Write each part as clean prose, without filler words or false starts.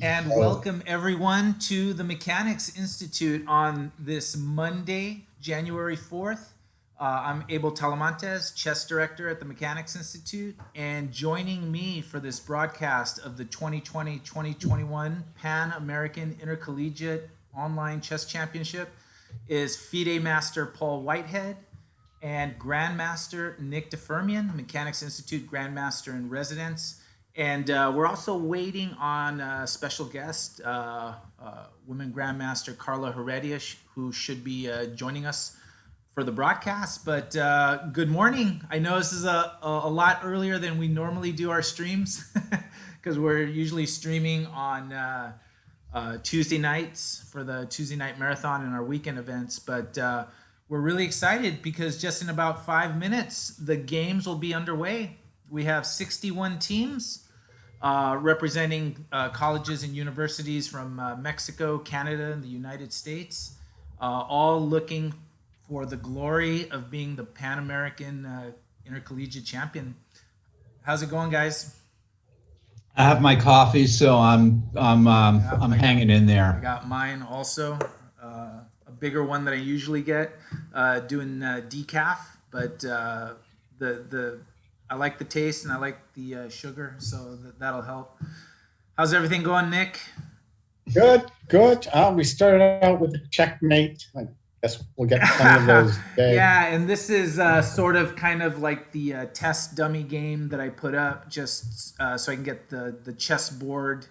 And Oh, welcome everyone to the Mechanics Institute on this Monday, January 4th. I'm Abel Talamantes, chess director at the Mechanics Institute, and joining me for this broadcast of the 2020-2021 Pan American Intercollegiate Online Chess Championship is FIDE Master Paul Whitehead and Grandmaster Nick DeFermian, Mechanics Institute Grandmaster in Residence. And we're also waiting on a special guest, Women Grandmaster Carla Heredia, who should be joining us for the broadcast. But good morning. I know this is a lot earlier than we normally do our streams because we're usually streaming on Tuesday nights for the Tuesday night marathon and our weekend events. But we're really excited because just in about 5 minutes, the games will be underway. We have 61 teams representing colleges and universities from Mexico, Canada, and the United States, all looking for the glory of being the Pan American Intercollegiate Champion. How's it going, guys? I have my coffee, so I'm hanging in I there. got mine also, a bigger one than I usually get, doing decaf, but the I like the taste and I like the sugar, so that'll help. How's everything going, Nick? Good, good. We started out with a checkmate. I guess we'll get plenty of those today. Yeah, and this is sort of kind of like the test dummy game that I put up just so I can get the chessboard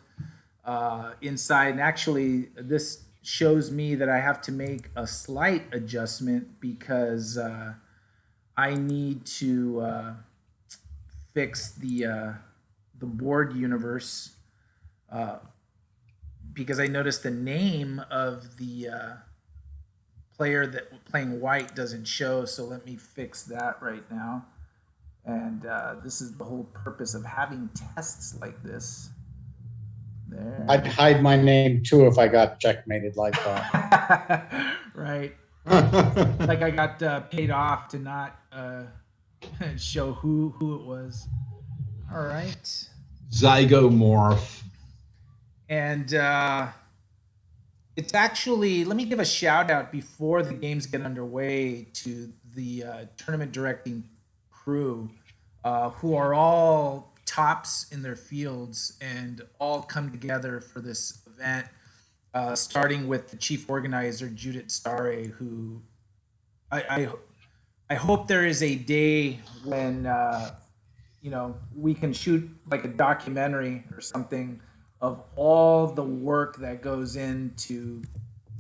inside. And actually, this shows me that I have to make a slight adjustment because I need to fix the board universe because I noticed the name of the player that playing white doesn't show. So let me fix that right now. And this is the whole purpose of having tests like this. There. I'd hide my name too if I got checkmated like that. Right. Like I got paid off to not show who it was. All right. Zygomorph. And it's actually, let me give a shout out before the games get underway to the tournament directing crew who are all tops in their fields and all come together for this event, starting with the chief organizer, Judith Stare, who I hope there is a day when we can shoot like a documentary or something of all the work that goes into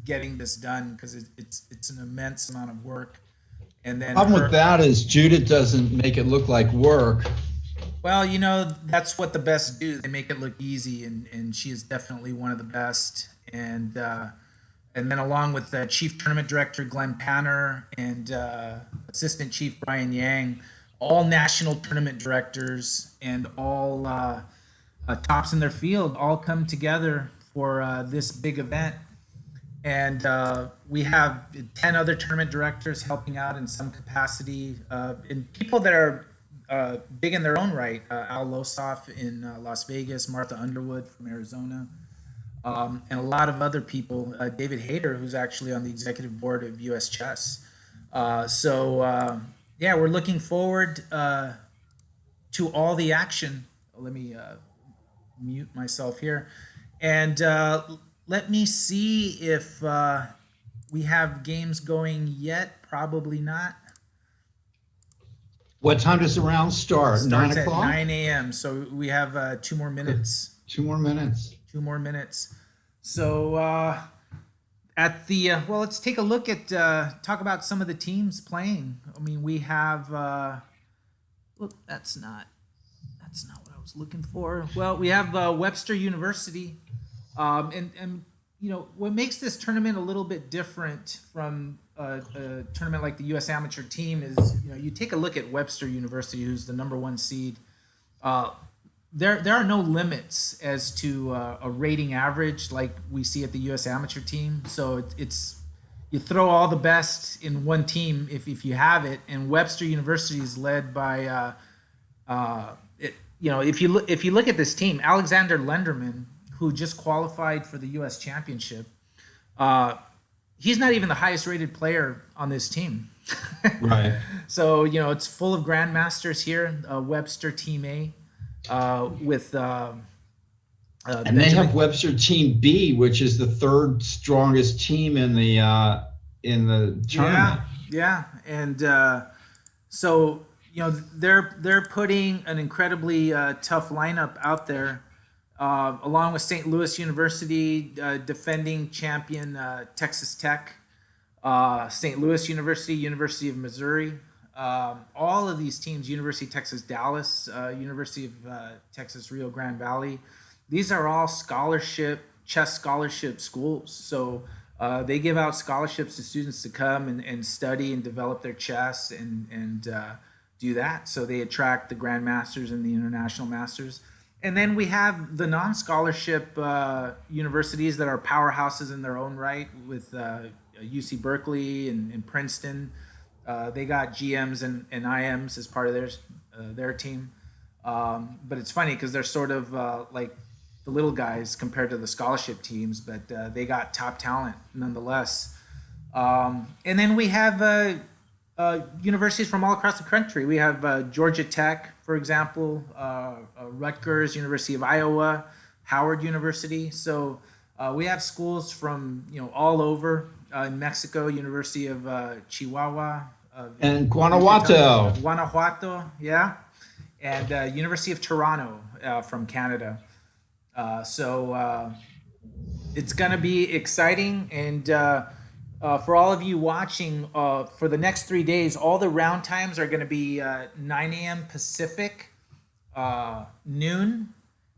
getting this done because it's an immense amount of work. And then Problem with that is Judith doesn't make it look like work. well, that's what the best do. They make it look easy, and she is definitely one of the best. And then along with the chief tournament director Glenn Panner and assistant chief Brian Yang, all national tournament directors and all tops in their field, all come together for this big event. And we have 10 other tournament directors helping out in some capacity, and people that are big in their own right. Al Losoff in Las Vegas, Martha Underwood from Arizona, and a lot of other people. David Hayter, who's actually on the executive board of US Chess. Yeah, we're looking forward to all the action. Let me mute myself here. And let me see if we have games going yet. Probably not. What time does the round start? Starts 9 at o'clock? 9 a.m. So we have 2 more minutes. 2 more minutes. 2 more minutes. So at the well, let's take a look at talk about some of the teams playing. I mean, we have look, that's not what I was looking for. Well, we have Webster University, and what makes this tournament a little bit different from a tournament like the U.S. Amateur Team is you take a look at Webster University, who's the number one seed. There are no limits as to a rating average like we see at the U.S. Amateur Team. So it's you throw all the best in one team if you have it. And Webster University is led by if you look at this team, Alexander Lenderman, who just qualified for the U.S. Championship. He's not even the highest rated player on this team. Right. So, it's full of grandmasters here. Webster Team A with And they Benjamin. have Webster Team B, which is the third strongest team in the tournament. Yeah. And so, they're putting an incredibly tough lineup out there, along with St. Louis University, defending champion Texas Tech, St. Louis University, University of Missouri. All of these teams, University of Texas Dallas, University of Texas Rio Grande Valley, these are all chess scholarship schools. So they give out scholarships to students to come and study and develop their chess and do that. So they attract the grandmasters and the international masters. And then we have the non-scholarship universities that are powerhouses in their own right, with UC Berkeley and Princeton. They got GMs and IMs as part of their team. But it's funny because they're sort of like the little guys compared to the scholarship teams, but they got top talent nonetheless. And then we have universities from all across the country. We have Georgia Tech, for example, Rutgers, University of Iowa, Howard University. So we have schools from all over. In Mexico, University of Chihuahua. And Guanajuato. Yeah. And University of Toronto from Canada. So it's going to be exciting. And for all of you watching, for the next 3 days, all the round times are going to be 9 a.m. Pacific, noon,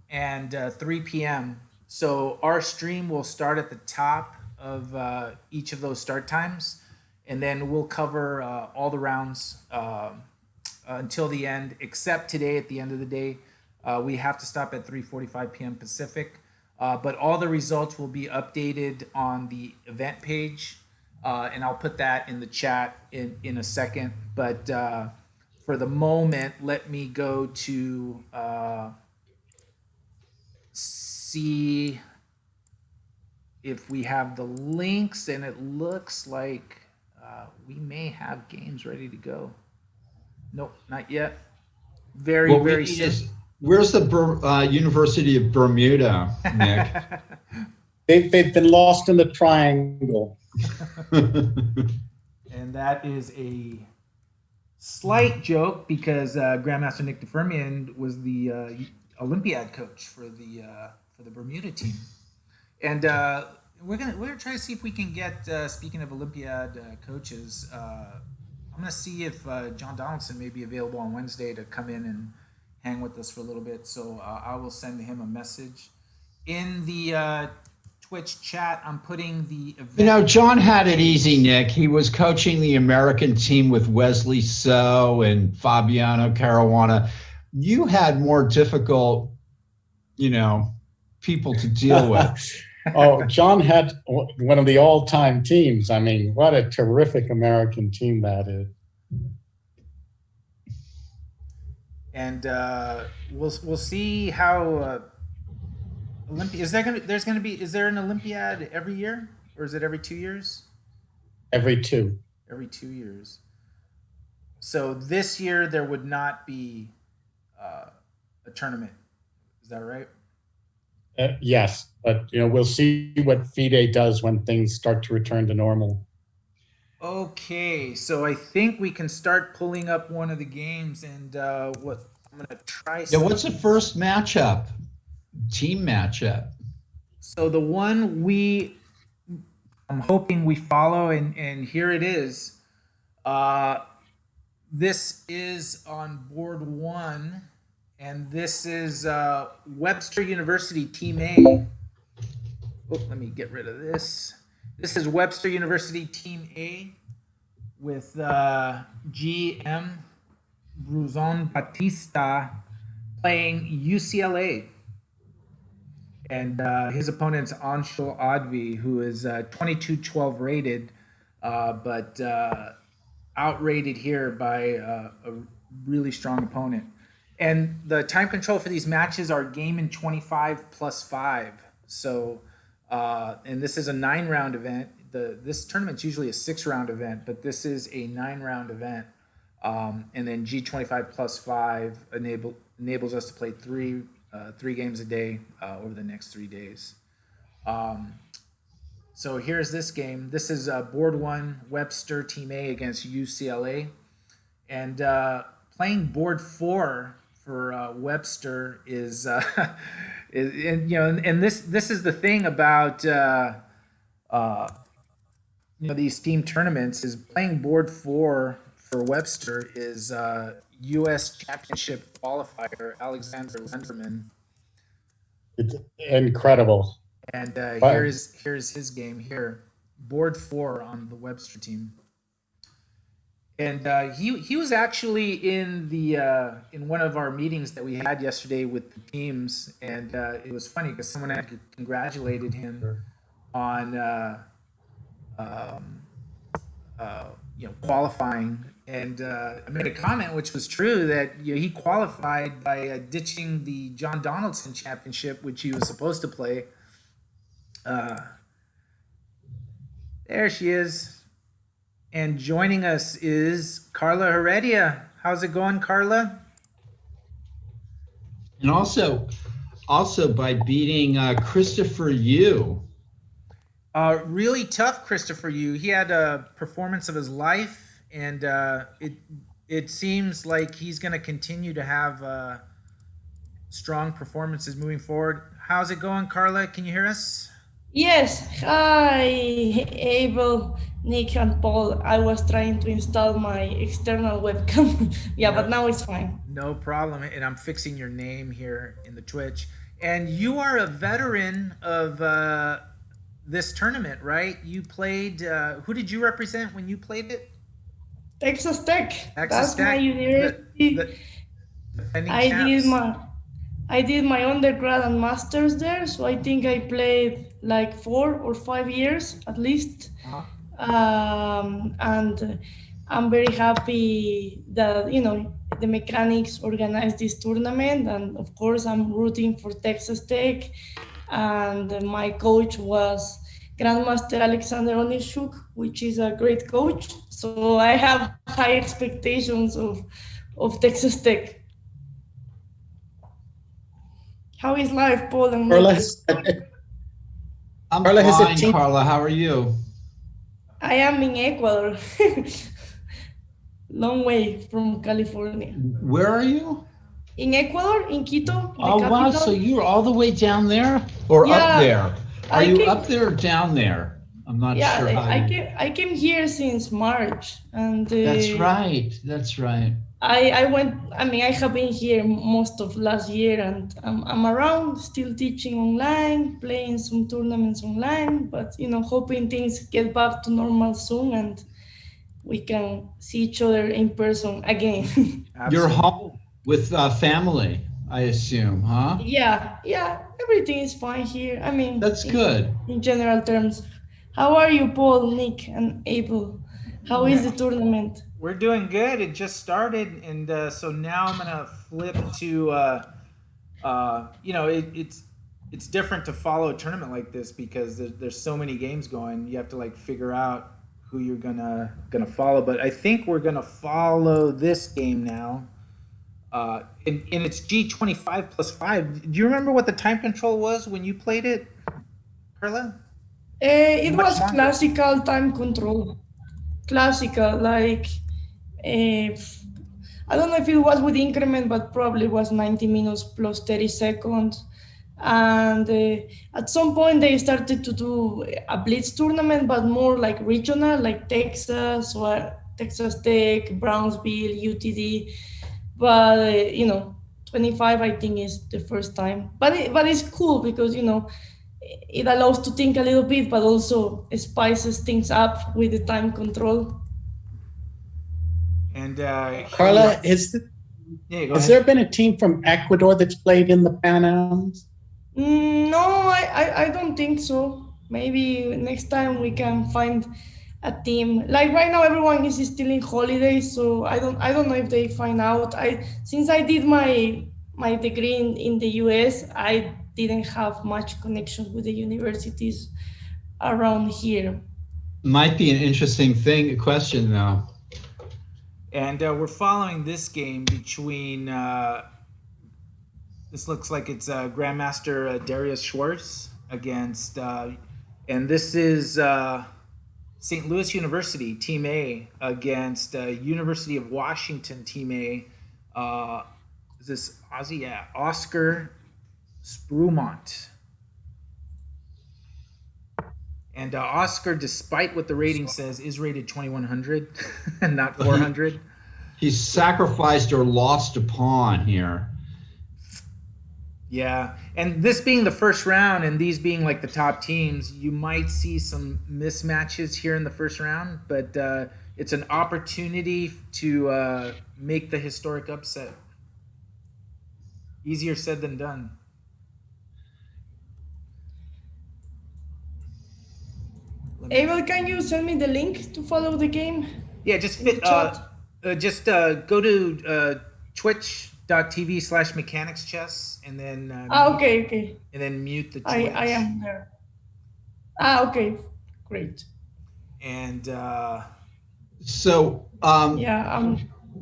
and 3 p.m. So our stream will start at the top of each of those start times, and then we'll cover all the rounds until the end, except today at the end of the day. We have to stop at 3:45 p.m. Pacific, but all the results will be updated on the event page, and I'll put that in the chat in a second. But for the moment, let me go to see if we have the links, and it looks like we may have games ready to go. Nope, not yet. Very soon. Where's the University of Bermuda, Nick? They've been lost in the triangle. And that is a slight joke because Grandmaster Nick DeFermian was the Olympiad coach for the Bermuda team. And we're gonna try to see if we can get. Speaking of Olympiad coaches, I'm gonna see if John Donaldson may be available on Wednesday to come in and hang with us for a little bit. So I will send him a message in the Twitch chat. I'm putting the event. John had it easy, Nick. He was coaching the American team with Wesley So and Fabiano Caruana. You had more difficult, people to deal with. Oh, John had one of the all-time teams. I mean, what a terrific American team that is. And we'll see how is there an Olympiad every year, or is it every 2 years? Every two. Every 2 years. So this year there would not be a tournament. Is that right? Yes, but we'll see what FIDE does when things start to return to normal. Okay, so I think we can start pulling up one of the games, and what I'm gonna try. Yeah, what's the first matchup? Team matchup. So the one I'm hoping we follow, and here it is. This is on board one, and this is Webster University Team A. Oh, let me get rid of this. This is Webster University Team A with GM Bruzon Batista playing UCLA. And his opponent's Anshul Advi, who is 22-12 rated, but outrated here by a really strong opponent. And the time control for these matches are game in 25 plus 5. So, and this is a 9-round event. This tournament's usually a 6-round event, but this is a 9-round event. And then G25 plus 5 enables us to play three games a day over the next 3 days. So here's this game. This is board 1, Webster Team A against UCLA. And playing board 4 for Webster is, and this is the thing about these team tournaments, is playing board 4 for Webster is U.S. Championship qualifier Alexander Lenderman. It's incredible. And here's his game here, board 4 on the Webster team. And he was actually in one of our meetings that we had yesterday with the teams, and it was funny because someone had congratulated him on qualifying, and I made a comment which was true, that he qualified by ditching the John Donaldson Championship, which he was supposed to play. There she is. And joining us is Carla Heredia. How's it going, Carla? And also by beating Christopher Yu. Really tough, Christopher Yu. He had a performance of his life, and it seems like he's going to continue to have strong performances moving forward. How's it going, Carla? Can you hear us? Yes. Hi, Abel, Nick, and Paul. I was trying to install my external webcam. But now it's fine. No problem. And I'm fixing your name here in the Twitch. And you are a veteran of this tournament, right? You played, who did you represent when you played it? Texas Tech. Texas Tech, my university. I did my undergrad and master's there, so I think I played like 4 or 5 years at least. And I'm very happy that the mechanics organized this tournament, and of course I'm rooting for Texas Tech. And my coach was Grandmaster Alexander Onishuk, which is a great coach. So I have high expectations of Texas Tech. How is life, Paul and Carla, I'm Carla, fine, Carla. How are you? I am in Ecuador. Long way from California. Where are you? In Ecuador, in Quito. Oh, wow. So you're all the way down there or up there? Are you up there or down there? I'm not sure. I came here since March. And That's right. That's right. I have been here most of last year, and I'm around, still teaching online, playing some tournaments online, but hoping things get back to normal soon and we can see each other in person again. You're home with family, I assume, huh? Yeah, everything is fine here. That's good. In general terms. How are you, Paul, Nick, and Abel? How is the tournament? We're doing good. It just started, and so now I'm gonna flip to it's different to follow a tournament like this because there's so many games going. You have to figure out who you're gonna follow. But I think we're gonna follow this game now. And it's G25 plus 5. Do you remember what the time control was when you played it, Carla? It was classical time control. Classical, I don't know if it was with increment, but probably was 90 minutes plus 30 seconds. And at some point they started to do a blitz tournament, but more like regional, like Texas or Texas Tech, Brownsville, UTD. But 25 I think is the first time. But it's cool because it allows to think a little bit, but also spices things up with the time control. And Carla, has there been a team from Ecuador that's played in the Pan Ams? No, I don't think so. Maybe next time we can find a team. Like right now, everyone is still in holidays, so I don't know if they find out. Since I did my degree in the US, I didn't have much connection with the universities around here. Might be an interesting question though. And we're following this game between, this looks like it's Grandmaster Darius Schwartz against, and this is St. Louis University, Team A, against University of Washington, Team A. Is this Aussie? Yeah, Oscar Sprumod. And Oscar, despite what the rating says, is rated 2100 and not 400. He's sacrificed or lost a pawn here. Yeah, and this being the first round and these being like the top teams, you might see some mismatches here in the first round, but it's an opportunity to make the historic upset. Easier said than done. Abel, can you send me the link to follow the game? Yeah, just go to twitch.tv/mechanicschess and then okay. and then mute the Twitch. I am there. Okay, great. And so yeah,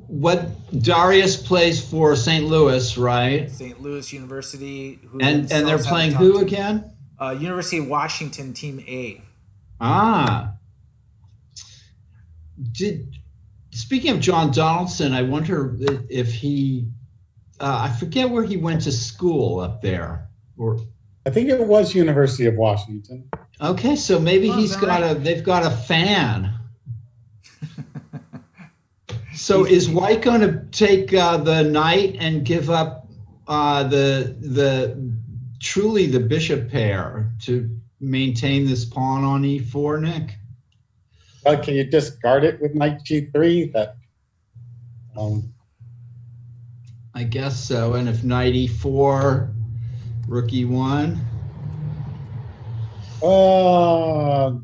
what Darius plays for St. Louis, right? St. Louis University, and they're playing who again? University of Washington, Team A. Speaking of John Donaldson, I wonder if he, I forget where he went to school up there, or I think it was University of Washington. Okay, so maybe they've got a fan. So is White going to take the knight and give up truly the bishop pair to maintain this pawn on e4, Nick? Well, can you just guard it with knight g3? I guess so. And if knight e4, rook e1.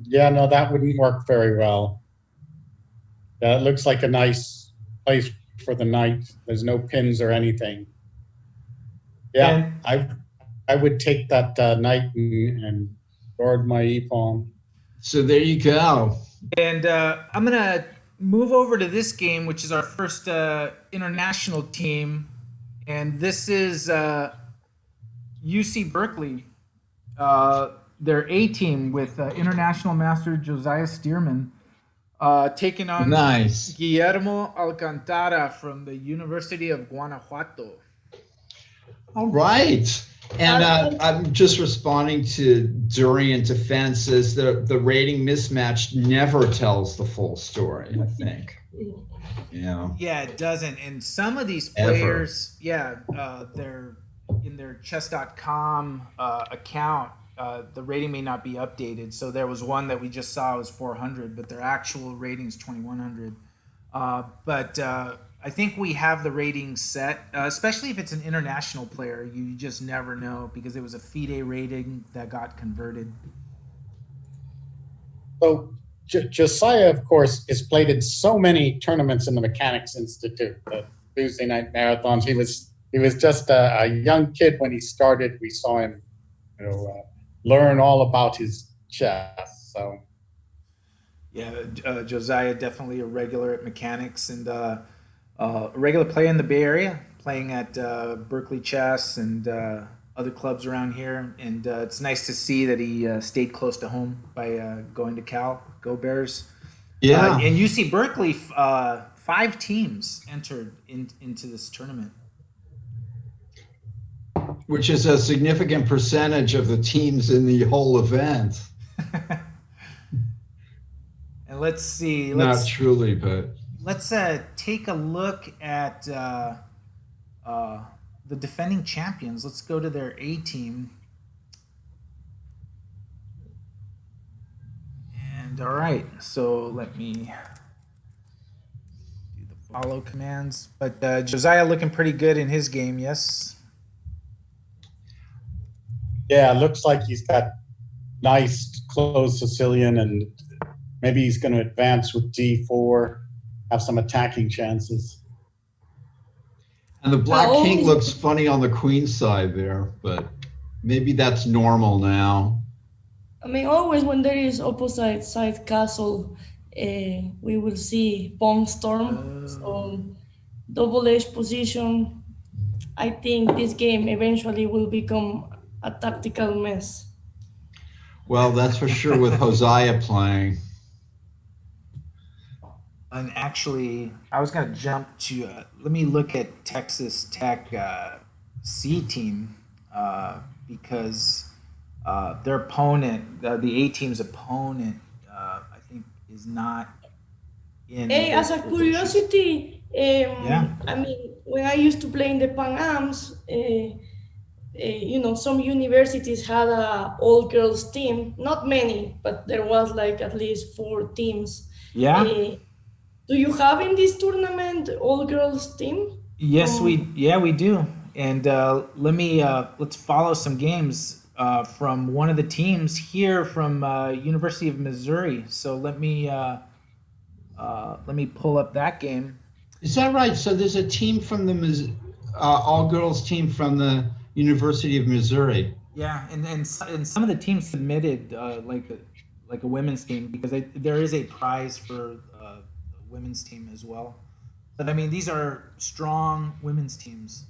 Yeah, no, that wouldn't work very well. Yeah, it looks like a nice place for the knight. There's no pins or anything. Yeah, I would take that knight and guard my e-pawn. So there you go. And I'm going to move over to this game, which is our first international team. And this is UC Berkeley, their A team with international master Josiah Stearman, taking on Guillermo Alcantara from the University of Guanajuato. All right. And I'm just responding to Durian defense is the rating mismatch never tells the full story, I think. Yeah, it doesn't. And some of these players, they're in their chess.com account, the rating may not be updated. So there was one that we just saw was 400, but their actual rating is 2100. But I think we have the rating set, especially if it's an international player. You just never know because it was a FIDE rating that got converted. So Josiah, of course, is played in so many tournaments in the Mechanics Institute, the Tuesday night marathons. He was just a young kid when he started. We saw him, learn all about his chess. So, yeah, Josiah definitely a regular at Mechanics and a regular player in the Bay Area, playing at Berkeley Chess and other clubs around here. And it's nice to see that he stayed close to home by going to Cal. Go Bears. Yeah. And UC Berkeley, 5 teams entered into this tournament. Which is a significant percentage of the teams in the whole event. And let's see. Not truly, but... Let's take a look at the defending champions. Let's go to their A team. And all right, so let me do the follow commands. But Josiah looking pretty good in his game, yes? Yeah, looks like he's got nice closed Sicilian, and maybe he's going to advance with d4. Have some attacking chances. And the black king looks funny on the queen side there, but Maybe that's normal now. I mean, always when there is opposite side castle, we will see pawn storm. So double edge position. I think this game eventually will become a tactical mess. Well, that's for sure with Hosea playing. And actually, I was going to jump to, let me look at Texas Tech C team because their opponent, the A team's opponent, I think is not in. Hey, as a those positions. curiosity, Yeah. I mean, when I used to play in the Pan Ams, some universities had a all girls team. Not many, but there was like at least 4 teams. Yeah. Do you have in this tournament all girls team? Yes, From we do. And let's follow some games from one of the teams here from University of Missouri. So let me pull up that game. Is that right? So there's a team from the all-girls team from the University of Missouri. Yeah, and some of the teams submitted like a women's team because there is a prize for a women's team as well. But I mean, these are strong women's teams.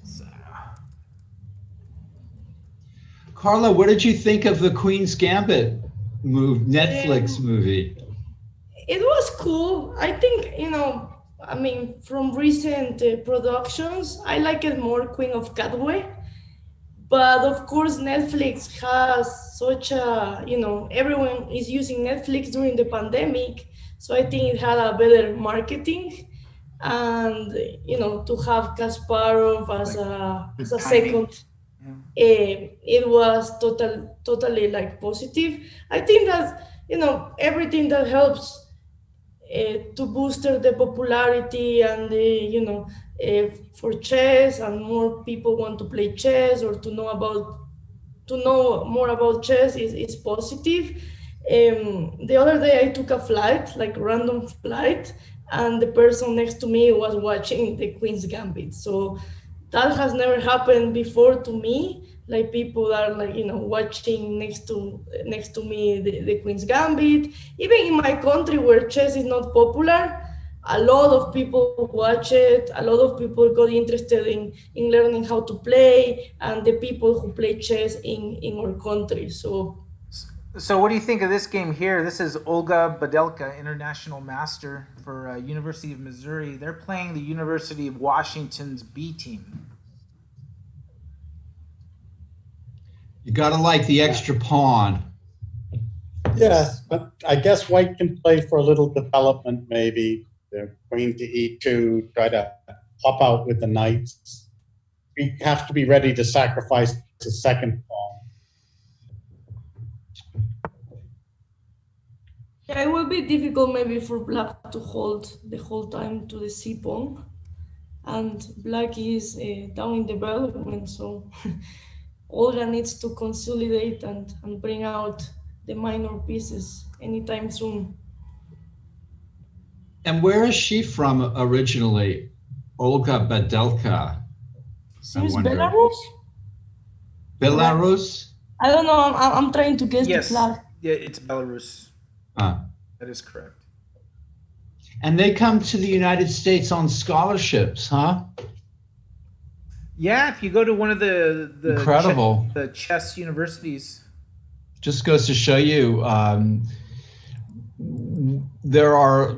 So, Carla, what did you think of the Queen's Gambit Netflix movie? It was cool. I think, I mean, from recent productions, I like it more Queen of Catway. But of course, Netflix has such a, everyone is using Netflix during the pandemic. So I think it had a better marketing. And, to have Kasparov as good a timing. second, Yeah. it was totally like positive. I think that, everything that helps to boost the popularity and for chess, and more people want to play chess or to know more about chess is positive. The other day I took a flight, like random flight, and the person next to me was watching the Queen's Gambit. So that has never happened before to me. Like people are like watching next to me the Queen's Gambit. Even in my country where chess is not popular, a lot of people watch it. A lot of people got interested in learning how to play, and the people who play chess in our country. So what do you think of this game here? This is Olga Badelka, international master for University of Missouri. They're playing the University of Washington's B team. You gotta like the extra pawn. Yes, but I guess white can play for a little development, maybe. The queen to e2, try to pop out with the knights. We have to be ready to sacrifice the second pawn. Yeah, it will be difficult maybe for black to hold the whole time to the c pawn, and black is down in development, so Olga needs to consolidate and bring out the minor pieces anytime soon. And where is she from originally? Olga Badelka. Seems wonder. Belarus? Belarus? I don't know. I'm trying to guess Yes, the flag. yeah, it's Belarus. Ah. That is correct. And they come to the United States on scholarships, huh? Yeah, if you go to one of the Incredible. the chess universities. Just goes to show you there are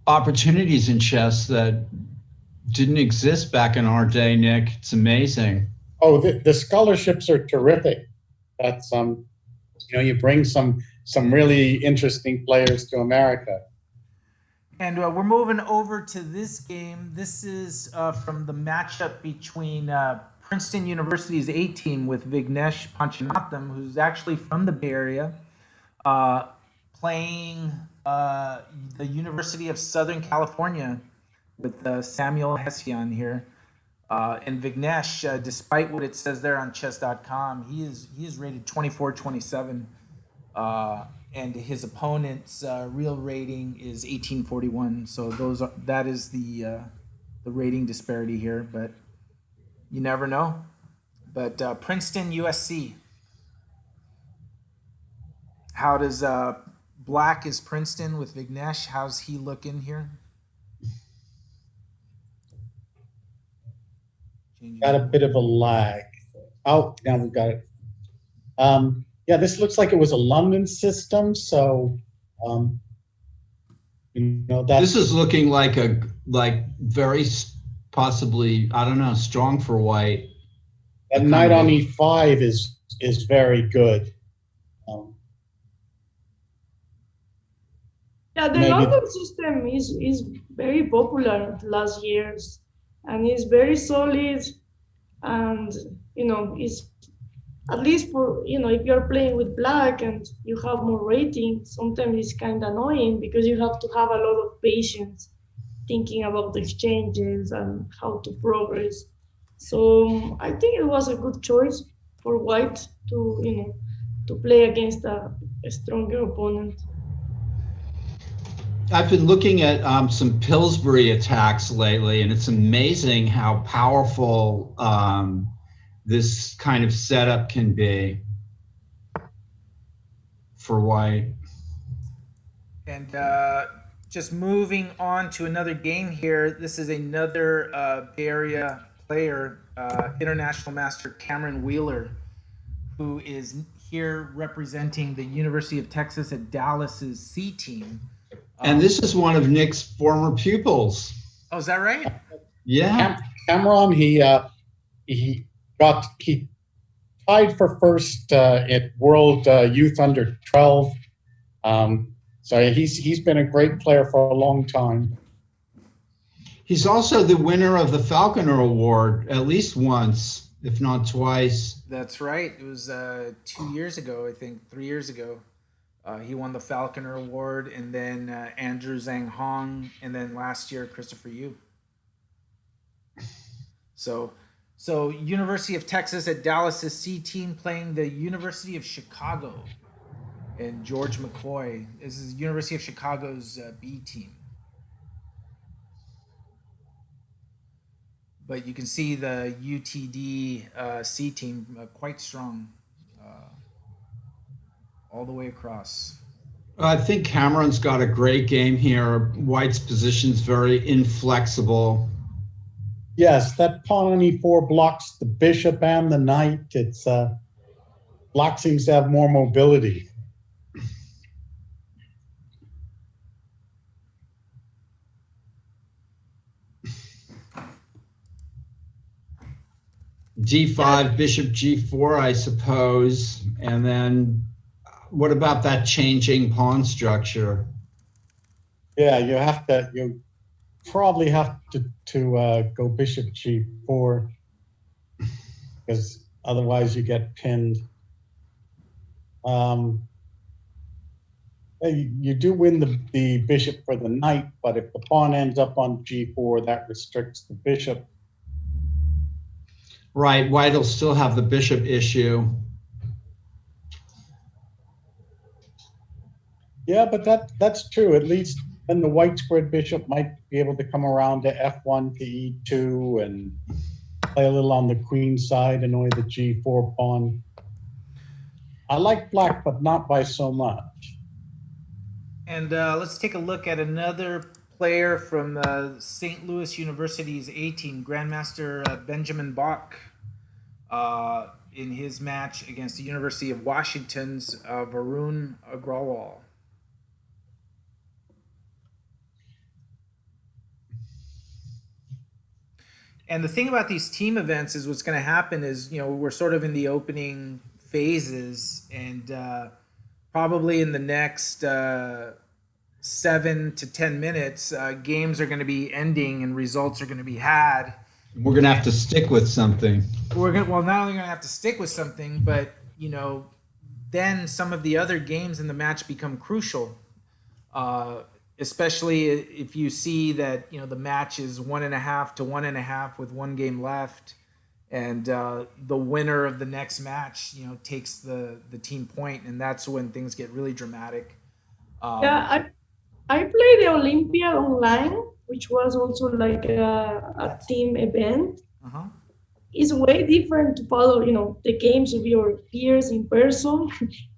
opportunities in chess that didn't exist back in our day, Nick. It's amazing. Oh, the scholarships are terrific. That's you bring some really interesting players to America. And we're moving over to this game. This is from the matchup between Princeton University's A team with Vignesh Panchanatham, who's actually from the Bay Area, playing the University of Southern California with Samuel Hessian here. And Vignesh, despite what it says there on chess.com, he is rated 24-27. And his opponent's real rating is 1841. So that is the rating disparity here, but you never know. But Princeton, USC. How does Black is Princeton with Vignesh? How's he looking here? Got a bit of a lag. Oh, now we've got it. Yeah, this looks like it was a London system, so that This is looking like very possibly, I don't know, strong for white. that knight on e5 is very good. Yeah, the Maybe- London system is very popular last years, and it's very solid, and it's at least for if you're playing with Black and you have more rating, sometimes it's kind of annoying because you have to have a lot of patience thinking about the exchanges and how to progress. So I think it was a good choice for White to play against a stronger opponent. I've been looking at some Pillsbury attacks lately, and it's amazing how powerful this kind of setup can be for white. And just moving on to another game here. This is another Bay Area player, international master Cameron Wheeler, who is here representing the University of Texas at Dallas's C team. And this is one of Nick's former pupils. Oh, is that right? Yeah. Cameron, he tied for first at World Youth Under 12. So he's been a great player for a long time. He's also the winner of the Falconer Award at least once, if not twice. That's right. It was 2 years ago, I think, 3 years ago. He won the Falconer Award, and then Andrew Zhang Hong, and then last year Christopher Yu. So University of Texas at Dallas's C team playing the University of Chicago and George McCoy. This is University of Chicago's B team. But you can see the UTD C team quite strong all the way across. I think Cameron's got a great game here. White's position's very inflexible. Yes, that pawn on e4 blocks the bishop and the knight. It's Black seems to have more mobility. D5, bishop G4, I suppose. And then what about that changing pawn structure? Yeah, you probably have to go bishop G4 because otherwise you get pinned. You do win the bishop for the knight, but if the pawn ends up on G4, that restricts the bishop. Right, White will still have the bishop issue. Yeah, but that's true. At least then the white squared bishop might be able to come around to F1 to E2 and play a little on the queen side, annoy the G4 pawn. I like Black, but not by so much. And let's take a look at another player from St. Louis University's A team, Grandmaster Benjamin Bach, in his match against the University of Washington's Varun Agrawal. And the thing about these team events is what's going to happen is, we're sort of in the opening phases, and probably in the next 7 to 10 minutes, games are going to be ending and results are going to be had. We're going to have to stick with something. Not only going to have to stick with something, but, then some of the other games in the match become crucial. Especially if you see that, the match is 1.5 to 1.5 with one game left, and the winner of the next match, takes the team point, and that's when things get really dramatic. Yeah, I played the Olympia online, which was also like a team event. Uh-huh. it's way different to follow, the games of your peers in person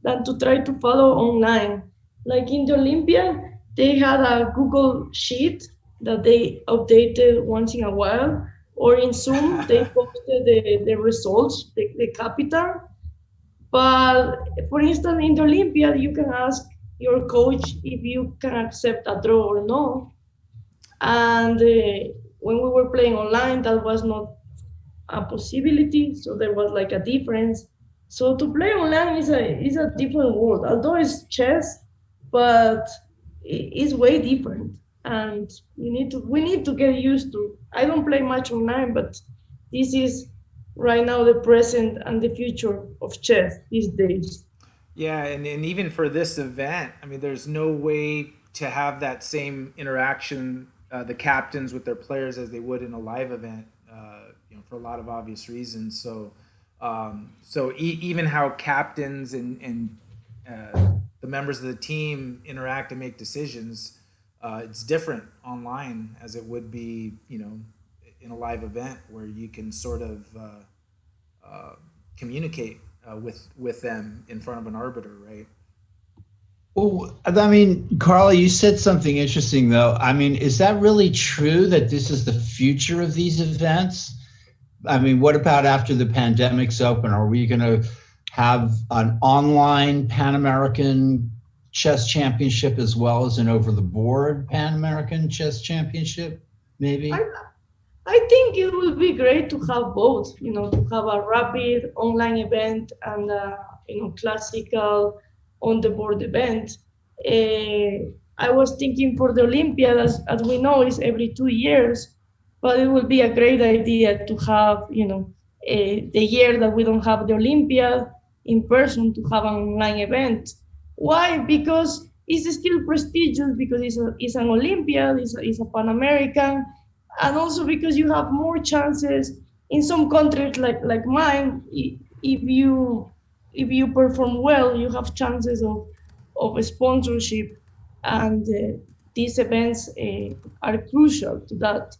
than to try to follow online. Like in the Olympiad, they had a Google Sheet that they updated once in a while, or in Zoom, they posted the results, the capital. But for instance, in the Olympiad, you can ask your coach if you can accept a draw or no. And when we were playing online, that was not a possibility, so there was like a difference. So to play online is a different world, although it's chess, but it's way different, and we need to get used to. I don't play much online, but this is right now the present and the future of chess these days. Yeah, and even for this event, I mean, there's no way to have that same interaction, the captains with their players as they would in a live event, for a lot of obvious reasons. So, even how captains and the members of the team interact and make decisions, it's different online as it would be, in a live event where you can sort of communicate with them in front of an arbiter, right? Well, I mean, Carla, you said something interesting, though. I mean, is that really true that this is the future of these events? I mean, what about after the pandemic's open? Are we going to have an online Pan American Chess Championship as well as an over-the-board Pan American Chess Championship, maybe? I think it would be great to have both, to have a rapid online event and classical on the board event. I was thinking for the Olympiad, as we know, is every 2 years, but it would be a great idea to have, the year that we don't have the Olympiad in person, to have an online event. Why? Because it's still prestigious, because it's an Olympiad, it's a Pan American, and also because you have more chances in some countries like mine. If you perform well, you have chances of a sponsorship, and these events are crucial to that.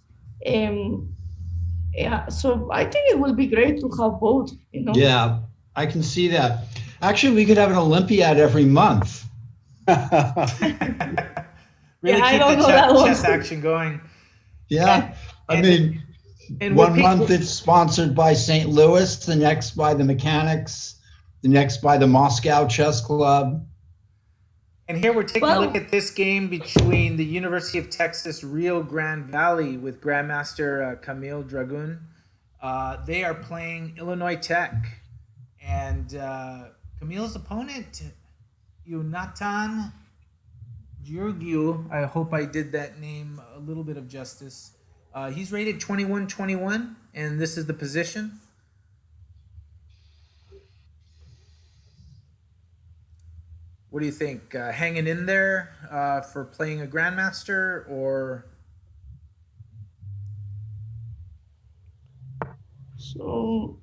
Yeah, so I think it will be great to have both. Yeah, I can see that. Actually, we could have an Olympiad every month. Really Yeah, keep the chess action going. Yeah, I mean, and one month it's sponsored by St. Louis, the next by the Mechanics, the next by the Moscow Chess Club. And here we're taking a look at this game between the University of Texas Rio Grande Valley with Grandmaster Camille Dragun. They are playing Illinois Tech. And Camille's opponent, Yonatan Georgiou, I hope I did that name a little bit of justice. He's rated 21-21, and this is the position. What do you think? Hanging in there for playing a Grandmaster, or? So.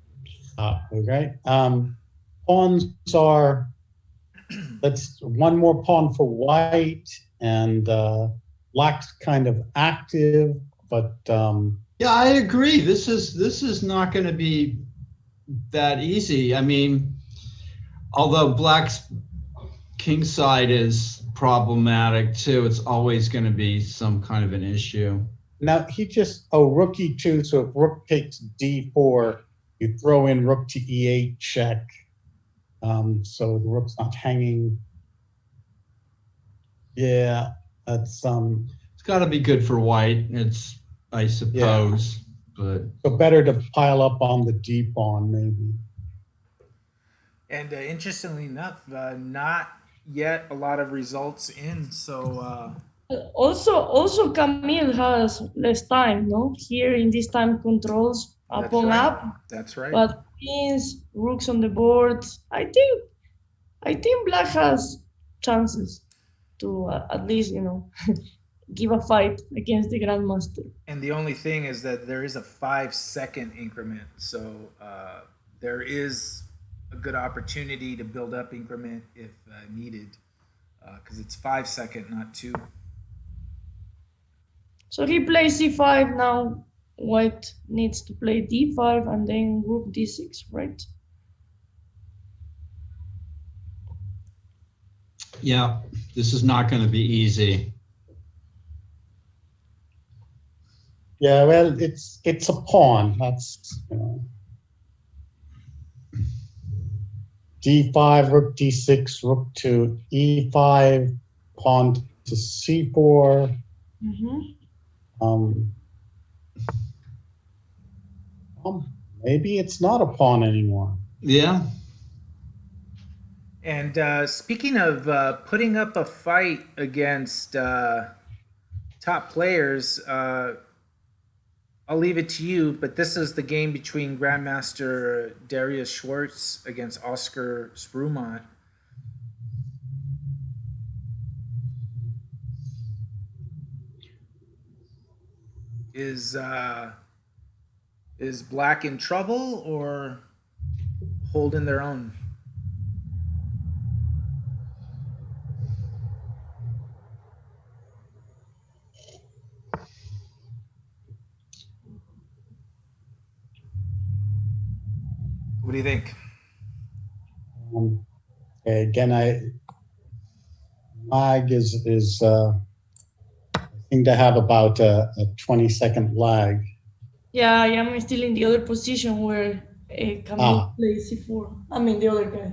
Okay. Pawns are, that's one more pawn for white, and black's kind of active, but yeah, I agree. This is not going to be that easy. I mean, although black's king side is problematic too, it's always going to be some kind of an issue. now he just, rook e2, so if rook takes d4, you throw in rook to e8 check. So the rook's not hanging. Yeah, that's It's got to be good for white. It's, I suppose, but so better to pile up on the d pawn maybe. And interestingly enough, not yet a lot of results in. So Also, Camille has less time, no? Here in this time controls up on up. That's right. But queens, rooks on the board. I think black has chances to at least give a fight against the grandmaster. And the only thing is that there is a 5-second increment, so there is a good opportunity to build up increment if needed, because it's 5 second, not 2. So he plays c5 now. white needs to play d5 and then rook d6, right? Yeah, this is not going to be easy. Yeah, well, it's a pawn. That's, you know. D5, rook D6, rook to E5, pawn to C4. Mm-hmm. Maybe it's not a pawn anymore. Yeah. And speaking of putting up a fight against top players, I'll leave it to you, but this is the game between Grandmaster Darius Schwartz against Oscar Sprumod. Is Black in trouble or holding their own? What do you think? Again, lag is I think they have about a 20-second lag. Yeah, I am still in the other position where Camille plays c4. I mean, the other guy.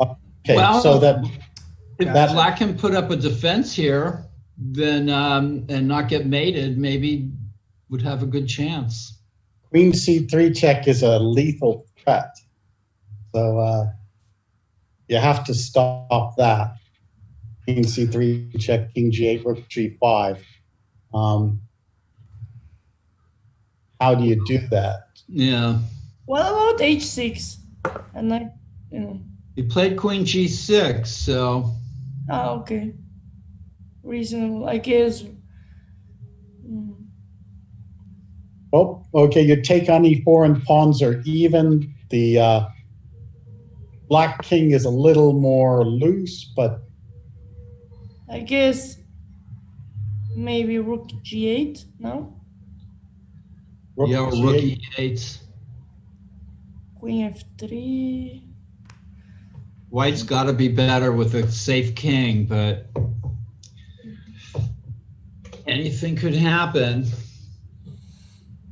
Okay, Well, so that if Black can put up a defense here, then and not get mated, maybe would have a good chance. Queen C3 check is a lethal threat. So you have to stop that. King C3 check, King G8, Rook G5. How do you do that? Yeah. What about h6? And I, you know. He played Queen G6, so. Okay. Reasonable, I guess. Oh, okay, you take on E4 and pawns are even. The Black King is a little more loose, but. I guess maybe Rook G8, no? Rook Yeah, G8. Rook E8. Queen F3. White's got to be better with a safe king, but anything could happen.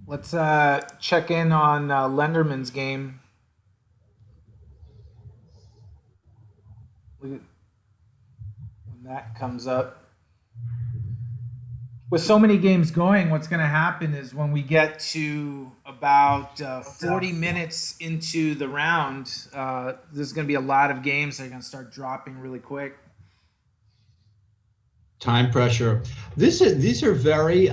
Let's check in on Lenderman's game. When that comes up. With so many games going, what's going to happen is when we get to about 40 minutes into the round, there's going to be a lot of games that are going to start dropping really quick. Time pressure. These are very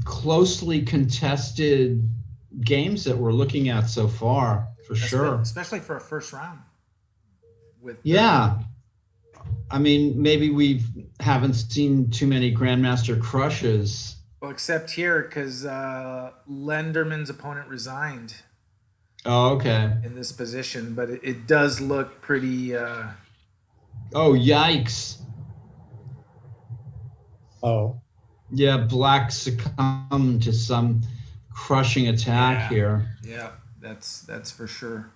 closely contested games that we're looking at so far, for sure. Especially for a first round. Yeah. I mean, maybe we haven't seen too many Grandmaster crushes. Well, except here, because Lenderman's opponent resigned. Oh, okay. In this position, but it does look pretty. Oh, yikes! Oh, yeah, Black succumbed to some crushing attack here. Yeah, that's for sure.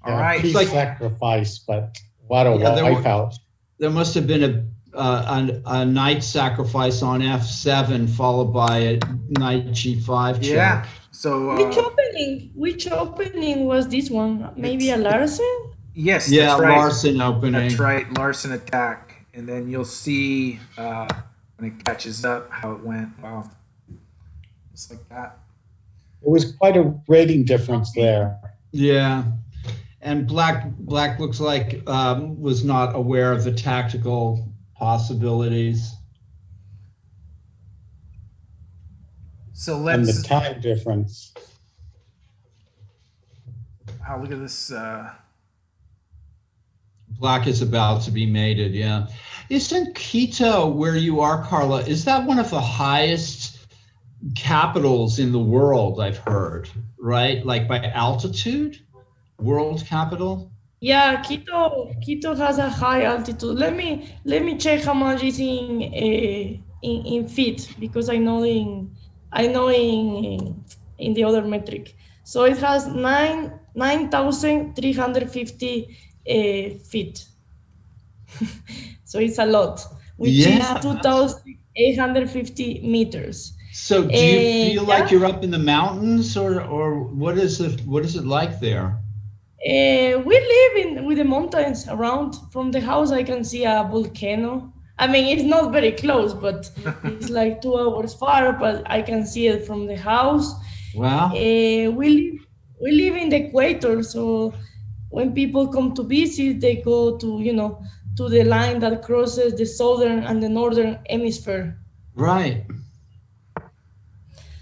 yeah, All right, peace sacrifice, but what a wipeout. There must have been a knight sacrifice on F7 followed by a knight G5 check. Yeah. So which opening was this one? Maybe a Larsen? Yes. Yeah, that's right. Larsen opening. That's right, Larsen attack, and then you'll see when it catches up how it went. Wow, just like that. It was quite a rating difference there. Yeah. And Black looks like was not aware of the tactical possibilities. So And let's. the time difference. Wow, look at this. Black is about to be mated, yeah. Isn't Quito, where you are, Carla, is that one of the highest capitals in the world, I've heard, right? Like by altitude? World capital? Yeah, Quito has a high altitude. Let me check how much is in feet, because I know in I know in the other metric. So it has 9,350 feet. So it's a lot, which is Yeah. 2,850 meters. So do you feel like Yeah. you're up in the mountains, or what is it like there? We live in with the mountains around. From the house, I can see a volcano. I mean, it's not very close, but it's like 2 hours far. But I can see it from the house. Wow. We live in the equator, so when people come to visit, they go to to the line that crosses the southern and the northern hemisphere. Right.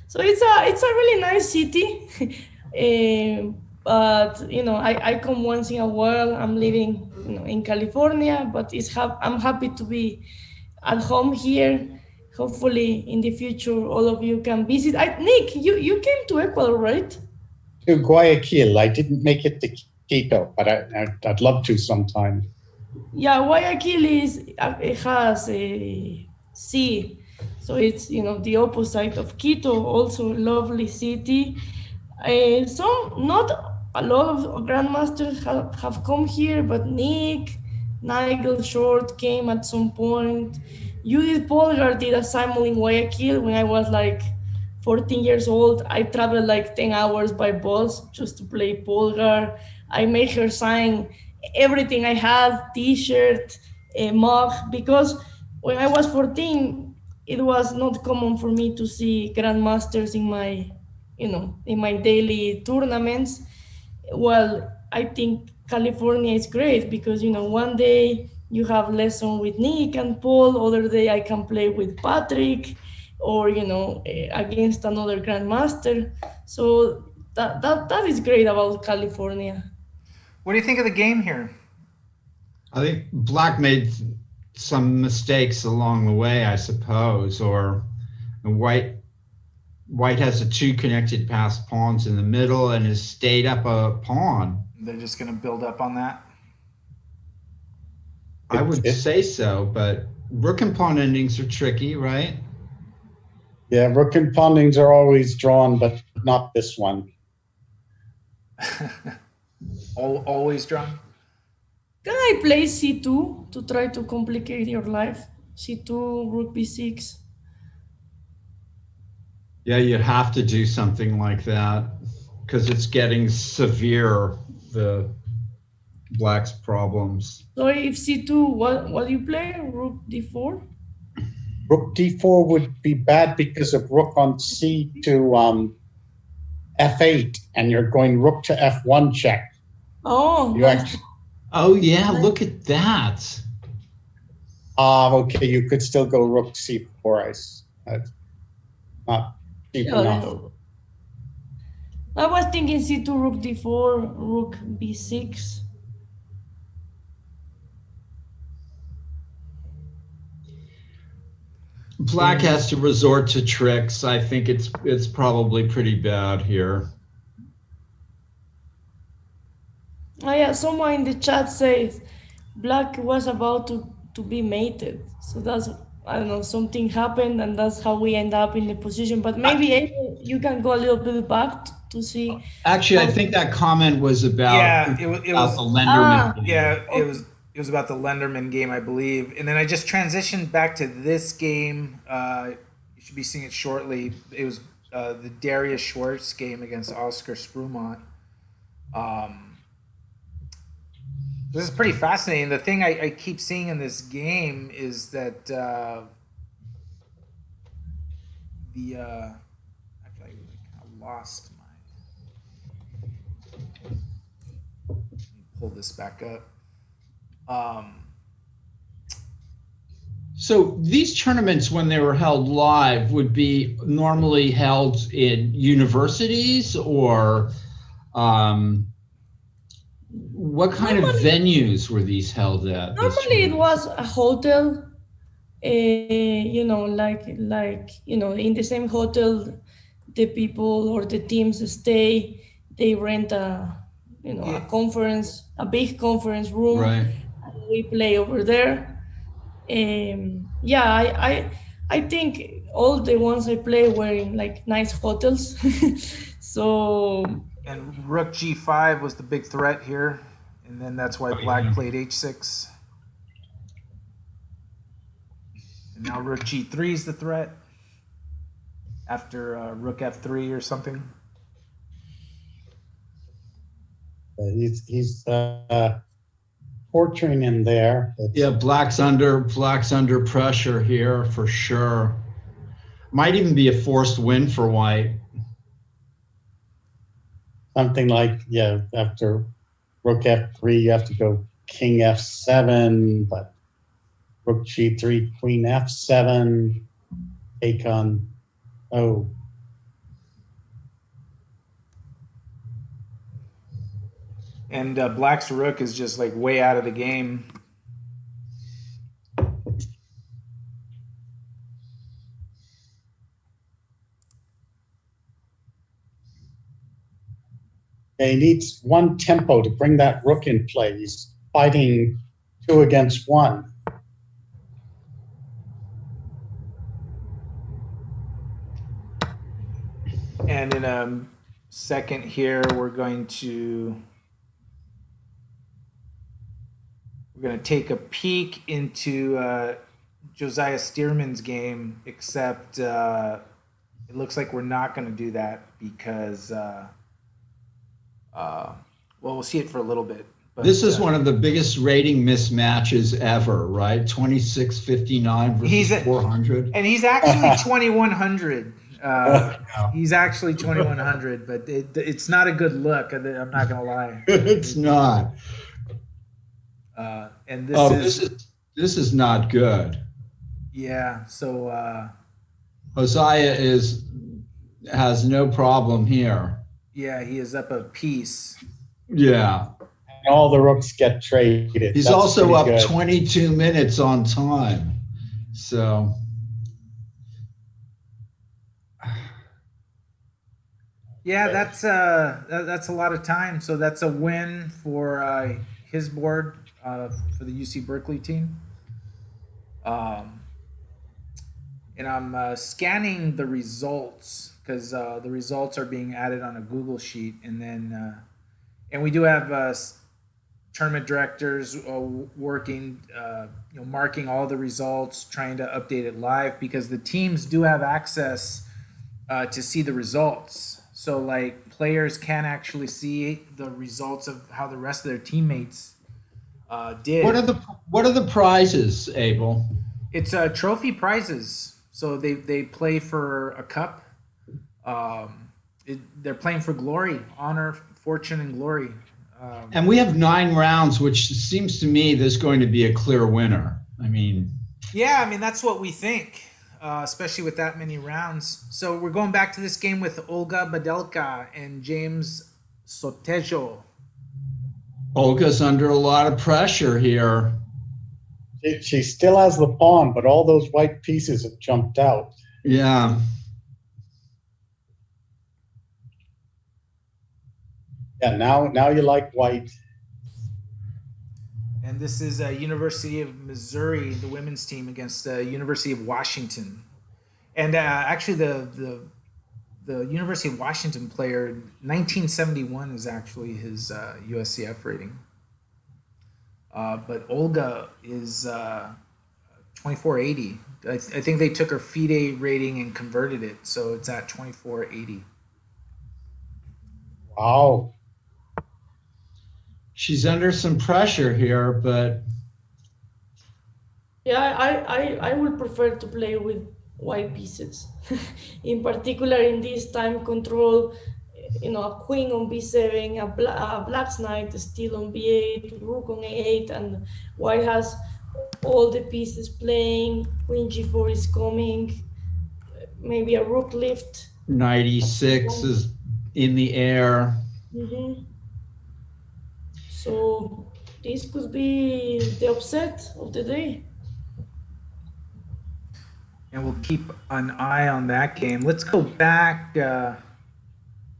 So it's a really nice city. But I come once in a while. I'm living in California, but I'm happy to be at home here. Hopefully, in the future, all of you can visit. Nick, you came to Ecuador, right? To Guayaquil. I didn't make it to Quito, but I'd love to sometime. Yeah, Guayaquil it has a sea, so it's the opposite of Quito. Also, a lovely city. Not a lot of grandmasters have come here, but Nick, Nigel Short came at some point. Judith Polgar did a Simon in Guayaquil when I was like 14 years old. I traveled like 10 hours by bus just to play Polgar. I made her sign everything I had, t-shirt, a mug, because when I was 14, it was not common for me to see grandmasters in my daily tournaments. Well, I think California is great because one day you have lesson with Nick and Paul, other day I can play with Patrick, or against another grandmaster. So that is great about California. What do you think of the game here? I think Black made some mistakes along the way, I suppose, or White has the two connected passed pawns in the middle and has stayed up a pawn. They're just going to build up on that. I would say so, but rook and pawn endings are tricky, right? Yeah, rook and pawn endings are always drawn, but not this one. Always drawn. Can I play c2 to try to complicate your life? c2, rook b6. Yeah, you'd have to do something like that because it's getting severe, the Black's problems. So if c2, what do you play? Rook d4? Rook d4 would be bad because of rook on c to f8, and you're going rook to f1 check. Oh, oh yeah, look at that. Okay, you could still go rook c4. Not deep enough. I was thinking c2, rook d4, rook b6. Black has to resort to tricks. I think it's probably pretty bad here. Oh yeah, someone in the chat says Black was about to be mated. So that's, I don't know, something happened and that's how we end up in the position. But maybe you can go a little bit back to see. Actually, I think that comment was about, it was the Lenderman. It was about the Lenderman game, I believe. And then I just transitioned back to this game. You should be seeing it shortly. It was the Darius Schwartz game against Oscar Sprumod. This is pretty fascinating. The thing I keep seeing in this game is that actually I kind of lost my. Let me pull this back up. So these tournaments, when they were held live, would be normally held in universities, or what kind of venues were these held at? Normally it was a hotel, in the same hotel the people or the teams stay. They rent a conference, a big conference room. Right. And we play over there. I think all the ones I play were in like nice hotels. So And rook g5 was the big threat here, and then that's why black played h6. And now rook g3 is the threat after rook f3 or something. He's torturing him there. Yeah, black's under pressure here for sure. Might even be a forced win for white. Something like, yeah, after rook f3, you have to go king f7, but rook g3, queen f7, take on, oh. And black's rook is just like way out of the game. He needs one tempo to bring that rook in play. He's fighting 2 against 1. And in a second here, we're going to take a peek into Josiah Stearman's game, except it looks like we're not going to do that because, well, we'll see it for a little bit. But, this is one of the biggest rating mismatches ever, right? 2659 versus 400. And he's actually 2100. He's actually 2100, but it's not a good look. I'm not going to lie. It's not. And this is not good. Yeah. So Josiah has no problem here. yeah, he is up a piece. Yeah. And all the rooks get traded. He's That's also up pretty good. 22 minutes on time. So Yeah, that's a lot of time. So that's a win for his board for the UC Berkeley team. And I'm scanning the results because the results are being added on a Google sheet, and then and we do have tournament directors working, marking all the results, trying to update it live because the teams do have access to see the results. So like players can actually see the results of how the rest of their teammates did. what are the prizes, Abel? It's trophy prizes. So they play for a cup. They're playing for glory, honor, fortune, and glory. And we have 9 rounds, which seems to me there's going to be a clear winner. I mean, that's what we think, especially with that many rounds. So we're going back to this game with Olga Badelka and James Sotejo. Olga's under a lot of pressure here. She still has the pawn, but all those white pieces have jumped out. Yeah. Yeah, now you like white. And this is University of Missouri, the women's team against University of Washington. And actually the University of Washington player, 1971 is actually his USCF rating. But Olga is 2480. I think they took her FIDE rating and converted it, so it's at 2480. Wow. She's under some pressure here, but yeah, I would prefer to play with white pieces. In particular, in this time control, a queen on b7, a black's knight still on b8, rook on a8, and white has all the pieces playing. Queen g4 is coming, maybe a rook lift. 96 is in the air. Mm-hmm. So this could be the upset of the day. And we'll keep an eye on that game. Let's go back.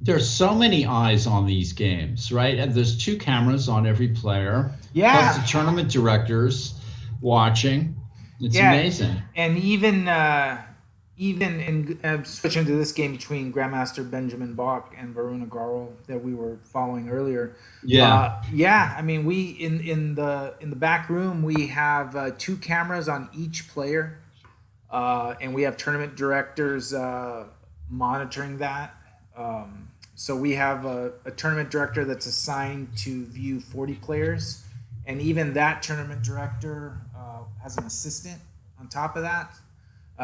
There's so many eyes on these games, right? And there's 2 cameras on every player. Yeah. Plus the tournament directors watching. It's amazing. And even even in switching to this game between Grandmaster Benjamin Bach and Varuna Garl that we were following earlier. Yeah. I mean, we in the back room we have 2 cameras on each player, and we have tournament directors monitoring that. So we have a tournament director that's assigned to view 40 players, and even that tournament director has an assistant on top of that.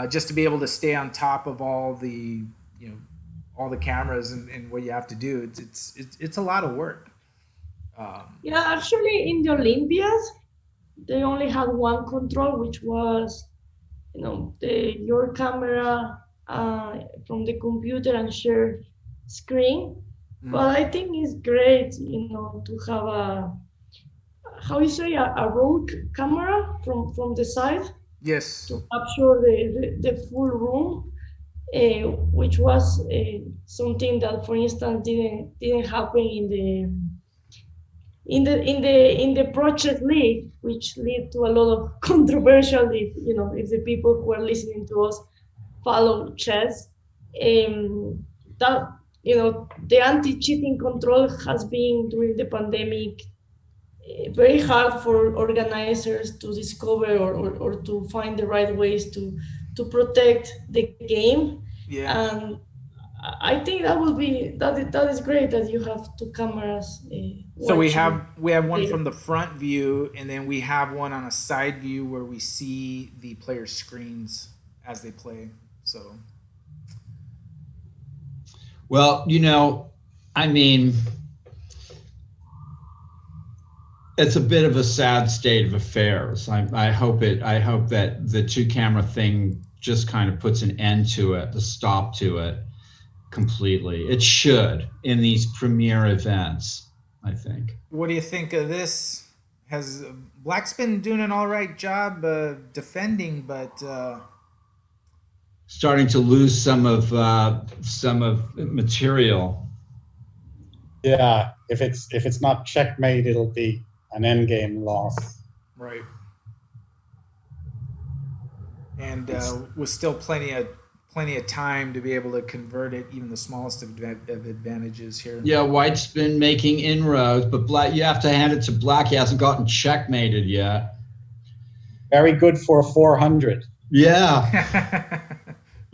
Just to be able to stay on top of all the all the cameras and what you have to do, it's a lot of work. Yeah, actually, in the Olympiads, they only had one control, which was your camera from the computer and share screen. But I think it's great, to have a rogue camera from the side. Yes. To capture the full room, which was something that, for instance, didn't happen in the project league, which led to a lot of controversial. If the people who are listening to us follow chess, that the anti-cheating control has been during the pandemic very hard for organizers to discover or to find the right ways to protect the game. Yeah. And I think that is great that you have 2 cameras. So we have one from the front view, and then we have one on a side view where we see the players' screens as they play. So. Well, I mean, it's a bit of a sad state of affairs. I hope that the 2 camera thing just kind of puts an end to it, a stop to it completely. It should in these premier events, I think. What do you think of this? Has Black's been doing an all right job defending, but starting to lose some of material. Yeah, if it's not checkmate, it'll be an endgame loss. Right. And with still plenty of time to be able to convert it, even the smallest of advantages here. Yeah, White's been making inroads, but Black, you have to hand it to Black. He hasn't gotten checkmated yet. Very good for 400. Yeah.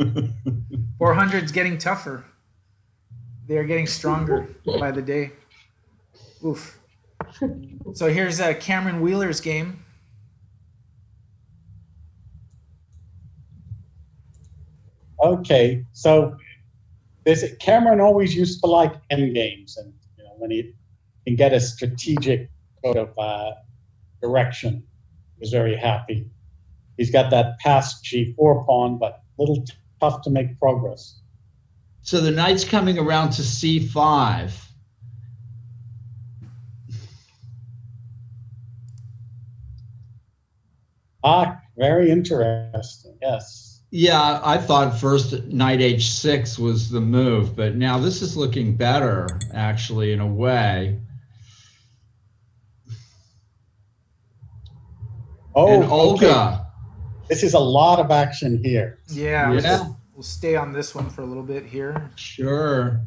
400's getting tougher. They're getting stronger by the day. Oof. So here's Cameron Wheeler's game. Okay, so Cameron always used to like end games, and when he can get a strategic sort of direction, he was very happy. He's got that passed G4 pawn, but a little tough to make progress. So the knight's coming around to C5. Very interesting, yes. Yeah, I thought first knight H6 was the move, but now this is looking better, actually, in a way. Oh, and Olga. Okay. This is a lot of action here. Yeah. We'll stay on this one for a little bit here. Sure.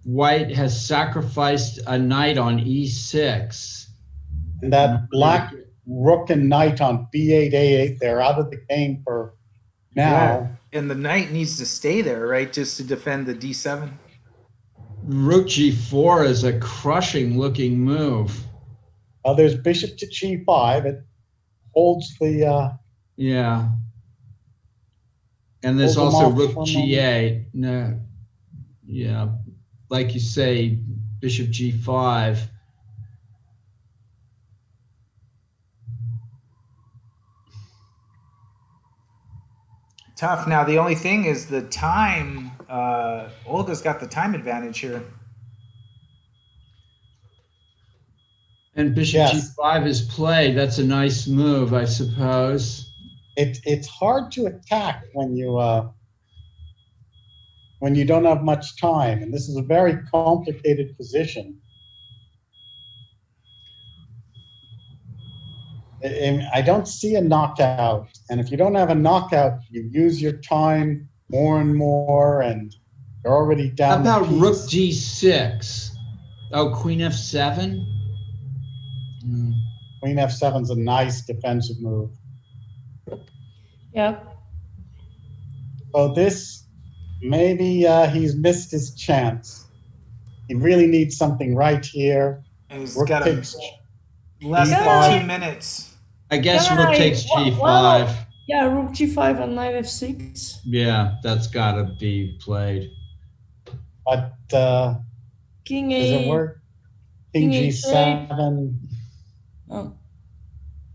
White has sacrificed a knight on E6. And that black rook and knight on B8, A8, they're out of the game for now. Yeah. And the knight needs to stay there, right, just to defend the D7. Rook G4 is a crushing looking move. There's bishop to G5. It holds the... Yeah. And there's also rook G8. No. Yeah. Like you say, bishop G5. Tough. Now, the only thing is the time. Olga's got the time advantage here. And bishop G5 is played. That's a nice move, I suppose. It's hard to attack when you don't have much time, and this is a very complicated position. I don't see a knockout. And if you don't have a knockout, you use your time more and more, and you're already down. How about the rook piece. d6? Oh, queen f7? Queen f7's a nice defensive move. Yeah. So this, maybe he's missed his chance. He really needs something right here. And he's Rook got takes less than d5. 2 minutes. I guess Can rook I- takes what g5. about- Yeah, rook g5 and knight f6. Yeah, that's got to be played. But King does it a. work? King King g7. Oh.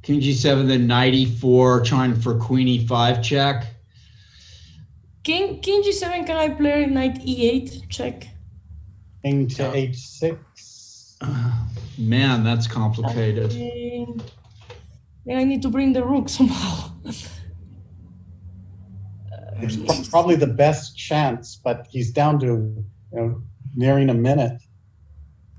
King g7, then knight e4, trying for queen e5 check. King g7. Can I play knight e8 check? King to h6. Man, that's complicated. Then I need to bring the rook somehow. It's probably the best chance, but he's down to nearing a minute.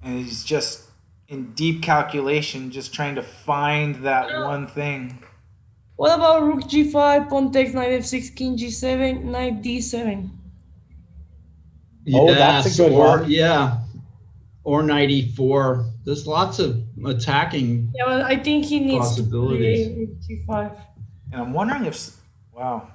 And he's just in deep calculation, just trying to find that one thing. What about rook g5, pawn takes, knight f6, king g7, knight d7? Oh, that's a good one. Yeah, or knight e4. There's lots of attacking. Yeah, but I think he needs Possibilities. to play rook g5. And I'm wondering if, wow.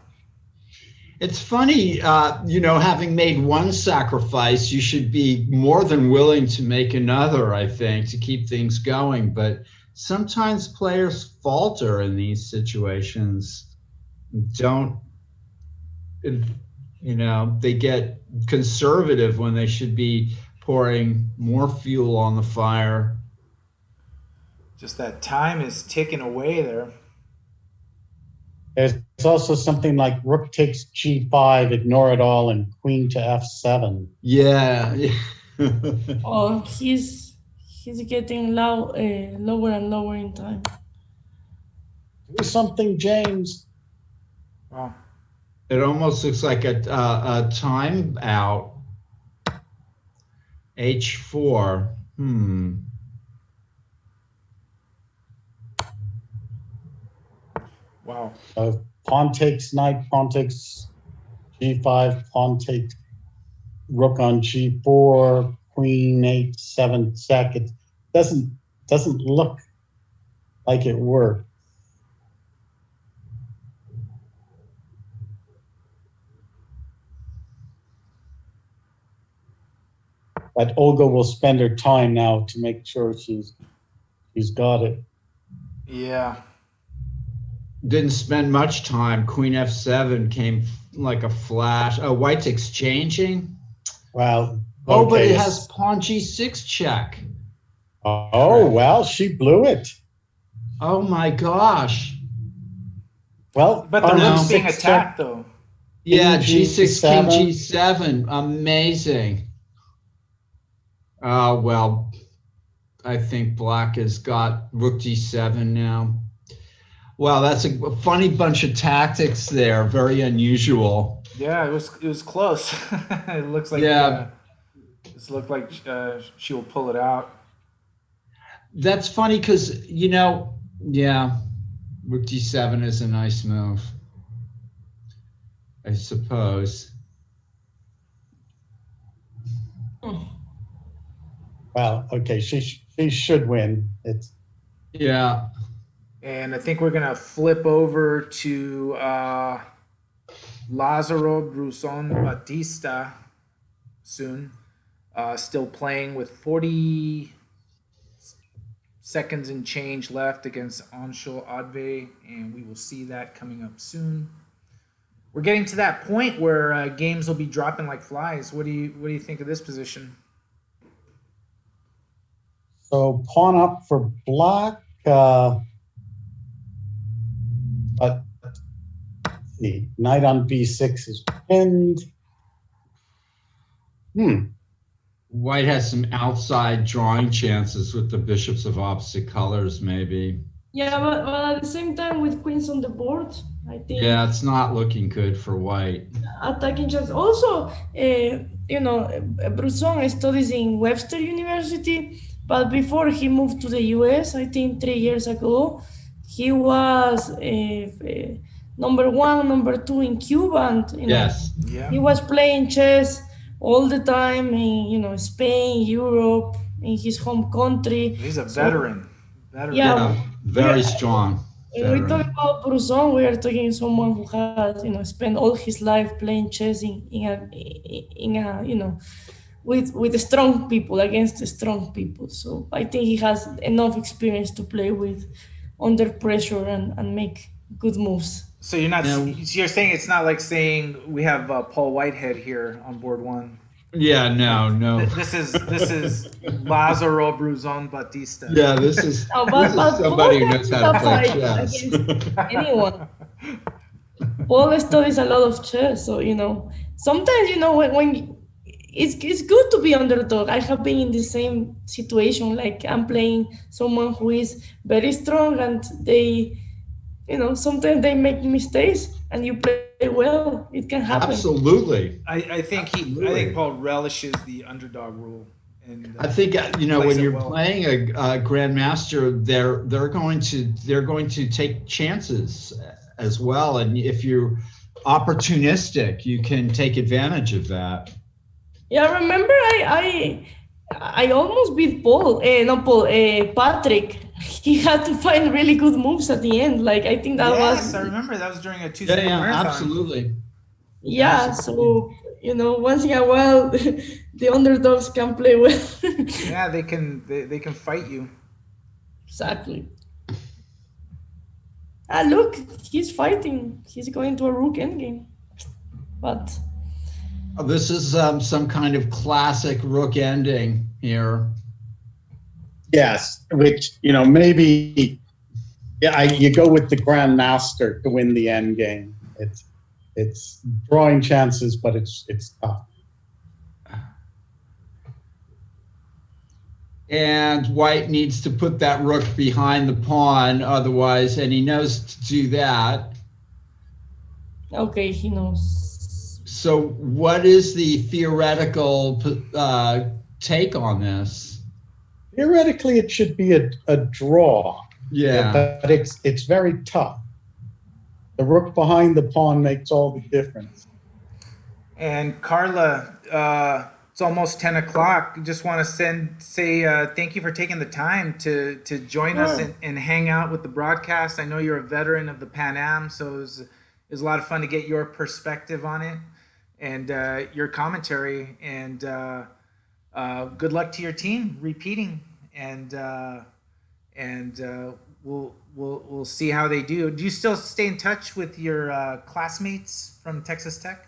It's funny, having made one sacrifice, you should be more than willing to make another, I think, to keep things going. But sometimes players falter in these situations. They get conservative when they should be pouring more fuel on the fire. Just that time is ticking away there. There's also something like rook takes g5, ignore it all, and queen to f7. Yeah. Oh, he's getting lower and lower in time. Do something, James. Wow. It almost looks like a time out. H4. Wow. Pawn takes knight, pawn takes g5, pawn takes rook on g4, queen h7 check. It doesn't look like it worked. But Olga will spend her time now to make sure she's got it. Yeah. Didn't spend much time. Queen f7 came like a flash. Oh, white's exchanging. Well, Oh, but okay. it has pawn g6 check. Oh, well, she blew it. Oh my gosh. Well, But the pawn rook's g6 being check. attacked, though. Yeah, King g6, king G7. g7. Amazing. Well, I think black has got rook g7 now. Wow, that's a funny bunch of tactics there. Very unusual. Yeah, it was close. It looks like this looked like she will pull it out. That's funny because, rook d7 is a nice move, I suppose. Well, okay, she should win. Yeah. And I think we're going to flip over to Lázaro Brusón Batista soon. Still playing with 40 seconds and change left against Anshul Adve, and we will see that coming up soon. We're getting to that point where games will be dropping like flies. What do you think of this position? So pawn up for black. But the knight on b6 is pinned. White has some outside drawing chances with the bishops of opposite colors, maybe. Yeah, but at the same time with queens on the board, I think. Yeah, it's not looking good for white. Attacking chance. Also, Brusón studies in Webster University, but before he moved to the US, I think 3 years ago, he was number 1, number 2 in Cuba, and Yes. Yeah. he was playing chess all the time in Spain, Europe, in his home country. He's a So, veteran. yeah, Very strong. when we talk Veteran. about Bruzon, we are talking someone who has spent all his life playing chess in a with strong people against strong people. So I think he has enough experience to play with under pressure and make good moves. So you're not. Now- You're saying it's not like saying we have Paul Whitehead here on board one. Yeah, no. This is Lazaro Bruzon Batista. Yeah, this is No, but somebody who Paul knows how to can play fight chess. against anyone. Paul studies a lot of chess, so sometimes when it's good to be underdog. I have been in the same situation. Like I'm playing someone who is very strong, and they, sometimes they make mistakes, and you play well. It can happen. Absolutely. I think Paul relishes the underdog rule. And I think plays when it you're well. playing a grandmaster, they're going to take chances as well, and if you're opportunistic, you can take advantage of that. Yeah, remember I almost beat Patrick. He had to find really good moves at the end. Like I think that yes, was I remember that was during a Tuesday Yeah, marathon. absolutely. yeah. So once in a while, the underdogs can play well. Yeah, they can fight you. Exactly. Ah, look, he's fighting. He's going to a rook endgame. But This is some kind of classic rook ending here. Yes, which maybe you go with the grandmaster to win the end game. It's drawing chances, but it's tough. And white needs to put that rook behind the pawn, otherwise, and he knows to do that. okay, he knows. So what is the theoretical take on this? Theoretically, it should be a draw. Yeah. But it's very tough. The rook behind the pawn makes all the difference. And Carla, it's almost 10 o'clock. Just want to say thank you for taking the time to join us and hang out with the broadcast. I know you're a veteran of the Pan Am, so it was a lot of fun to get your perspective on it and your commentary. And good luck to your team repeating. And we'll see how they do. Do you still stay in touch with your classmates from Texas Tech?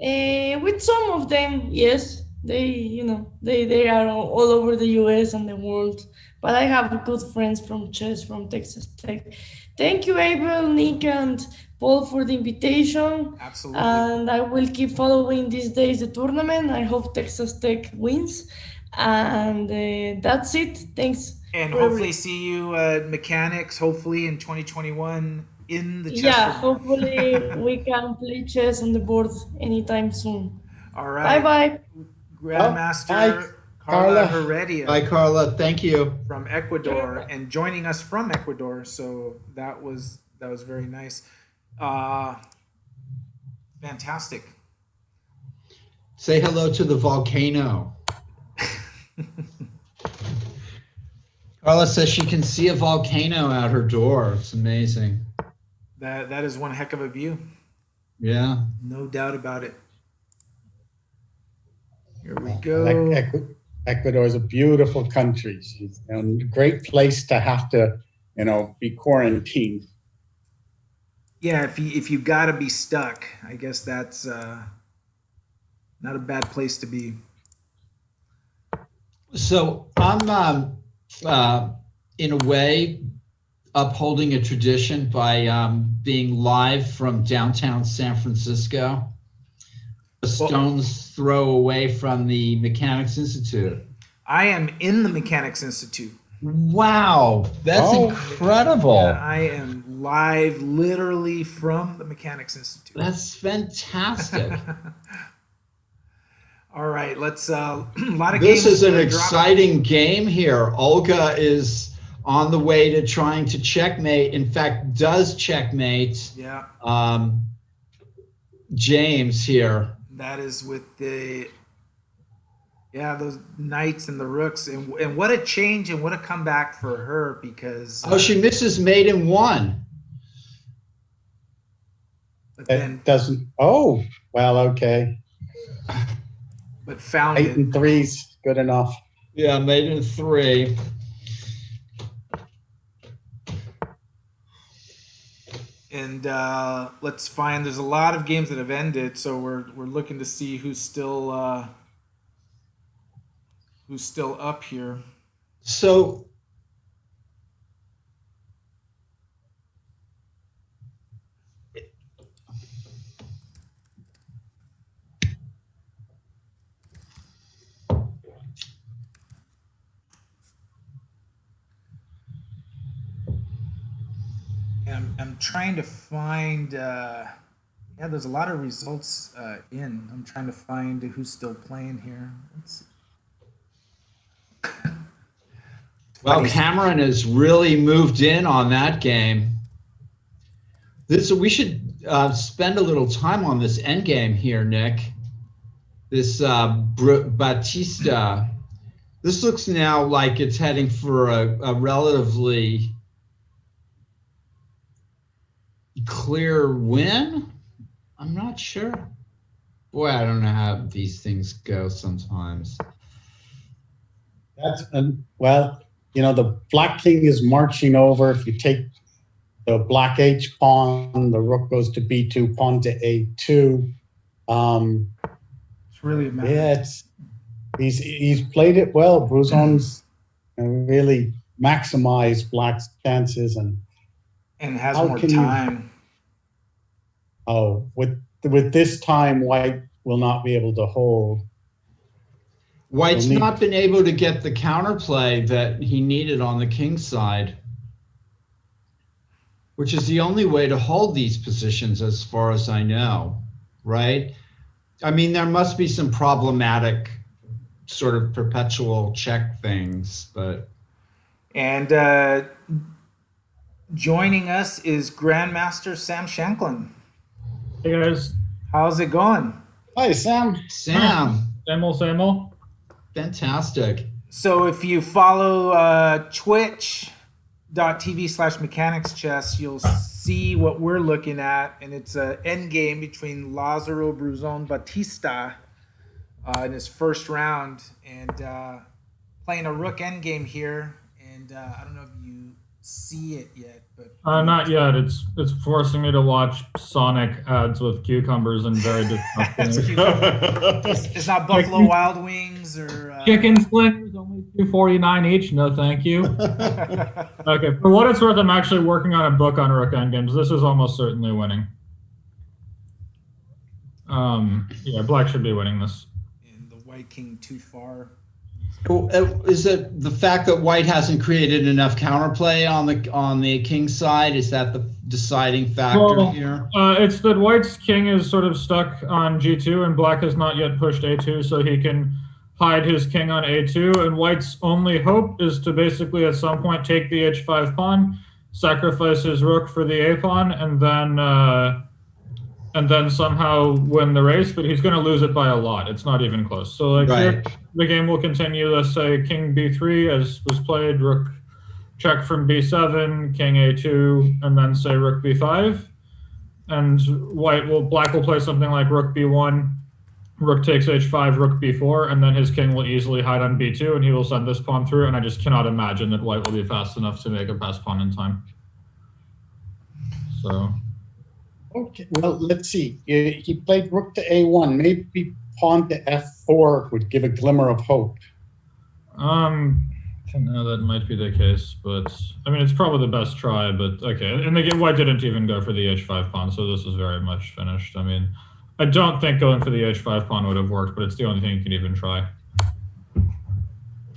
With some of them, yes, they are all over the U.S. and the world. But I have good friends from chess from Texas Tech. Thank you, Abel, Nick, and Paul for the invitation. Absolutely. And I will keep following these days the tournament. I hope Texas Tech wins. And that's it. Thanks. And for hopefully see you at Mechanics, hopefully in 2021 in the chess Yeah, room. hopefully we can play chess on the board anytime soon. All right. Bye-bye. Grandmaster Bye, Carla Carla. Heredia Bye, Carla. Thank you. from Ecuador and joining us from Ecuador. So that was very nice. Fantastic. Say hello to the volcano. Carla says she can see a volcano out her door. It's amazing. That is one heck of a view. Yeah. No doubt about it. Here we go. Ecuador is a beautiful country. It's a great place to have to, be quarantined. Yeah, if you gotta be stuck, I guess that's not a bad place to be. So I'm, in a way, upholding a tradition by being live from downtown San Francisco, a stone's throw away from the Mechanics Institute. I am in the Mechanics Institute. Wow, that's incredible. I am live literally from the Mechanics Institute. That's fantastic. All right, let's a lot of This games. is an to drop. exciting game here. Olga is on the way to trying to checkmate. In fact, does checkmate. Yeah. James here. That is with the those knights and the rooks, and what a change and what a comeback for her, because She misses mate in 1. but It then doesn't. Oh, well, okay. but found 8 it. and 3's good enough. Yeah, mate in 3. And let's find. There's a lot of games that have ended, so we're looking to see who's still up here. So I'm trying to find. There's a lot of results in. I'm trying to find who's still playing here. Let's see. well, Cameron has really moved in on that game. We should spend a little time on this end game here, Nick. This Batista. This looks now like it's heading for a relatively clear win. I'm not sure. Boy, I don't know how these things go sometimes. That's well, the black king is marching over. If you take the black H pawn, the rook goes to B2, pawn to A2. It's really a matter. Yeah, he's played it well. Bruzon's really maximized black's chances and has how more can you- time. With this time, white will not be able to hold. White's not been able to get the counterplay that he needed on the king side, which is the only way to hold these positions as far as I know, right? I mean, there must be some problematic sort of perpetual check things, but... And joining us is Grandmaster Sam Shanklin. Hey guys. How's it going? Hi, Sam. Sam, Same old. fantastic. So if you follow twitch.tv/mechanicschess, you'll see what we're looking at, and it's an end game between Lazaro Bruzon Batista in his first round, and playing a rook end game here. And I don't know if you see it yet, but Not yet. It's forcing me to watch Sonic ads with cucumbers and very disgusting. it's not Buffalo Wild Wings or Chicken slingers, only $2.49 each. No, thank you. Okay, for what it's worth, I'm actually working on a book on rook endgames. This is almost certainly winning. Black should be winning this. And the white king too far. Is it the fact that white hasn't created enough counterplay on the king side? Is that the deciding factor here? It's that white's king is sort of stuck on G2 and black has not yet pushed A2, so he can hide his king on A2, and white's only hope is to basically at some point take the H5 pawn, sacrifice his rook for the A pawn, and then somehow win the race, but he's going to lose it by a lot. It's not even close. So here, the game will continue. Let's say king B3 as was played, rook check from B7, king A2, and then say rook B5. And black will play something like rook B1, rook takes H5, rook B4, and then his king will easily hide on B2, and he will send this pawn through, and I just cannot imagine that white will be fast enough to make a pass pawn in time. So... Okay, well, let's see. He played rook to A1. Maybe pawn to F4 would give a glimmer of hope. No, that might be the case, but I mean, it's probably the best try, but okay. And again, white didn't even go for the H5 pawn, so this is very much finished. I mean, I don't think going for the H5 pawn would have worked, but it's the only thing you can even try.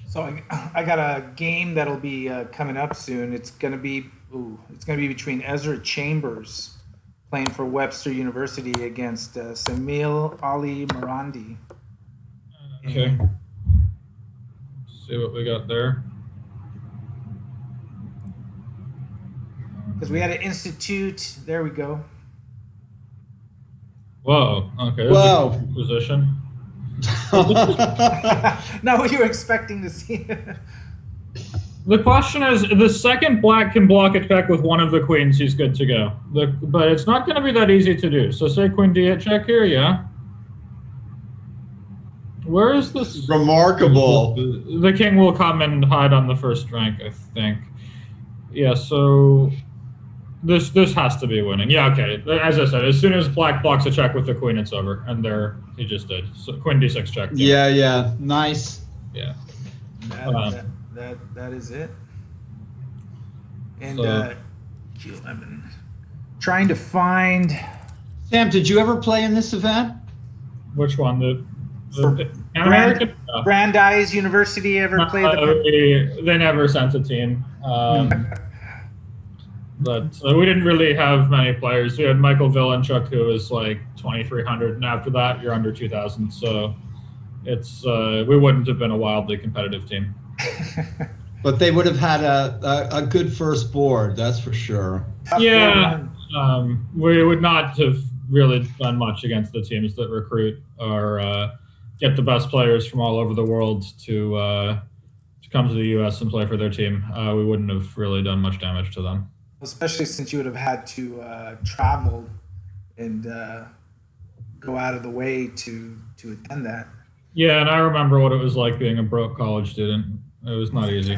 So I got a game that'll be coming up soon. It's gonna be between Ezra Chambers playing for Webster University against Samil Ali Marandi. Okay. See what we got there. Because we had an institute. There we go. Whoa. Okay. Whoa. That's a good position. Not what you were expecting to see. The question is, the second black can block a check with one of the queens, he's good to go. But it's not going to be that easy to do. So say queen d8 check here, yeah. Where is this? Remarkable. The king will come and hide on the first rank, I think. Yeah, so this has to be winning. Yeah, okay. As I said, as soon as black blocks a check with the queen, it's over. And there, he just did. So queen d6 check. Yeah. Nice. Yeah. That is it. And So- Q11. Trying to find Sam, did you ever play in this event? Which one? The Brand- American? Brandeis University ever played the They never sent a team. But we didn't really have many players. We had Michael Vilenchuk, who was like 2,300, and after that, you're under 2,000. So it's we wouldn't have been a wildly competitive team. But they would have had a good first board, that's for sure. Yeah, we would not have really done much against the teams that recruit or get the best players from all over the world to come to the U.S. and play for their team. We wouldn't have really done much damage to them. Especially since you would have had to travel and go out of the way to attend that. Yeah, and I remember what it was like being a broke college student. It was not easy.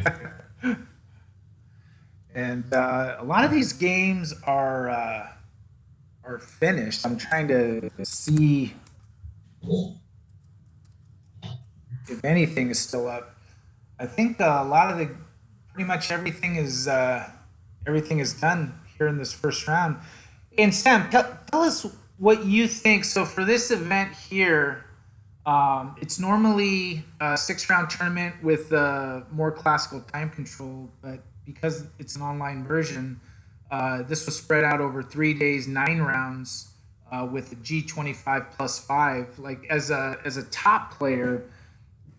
And a lot of these games are finished. I'm trying to see if anything is still up. I think a lot of pretty much everything is done here in this first round. And Sam, tell us what you think. So for this event here, it's normally a 6-round tournament with more classical time control, but because it's an online version, this was spread out over 3 days, 9 rounds, with a G25 plus 5. Like as a top player,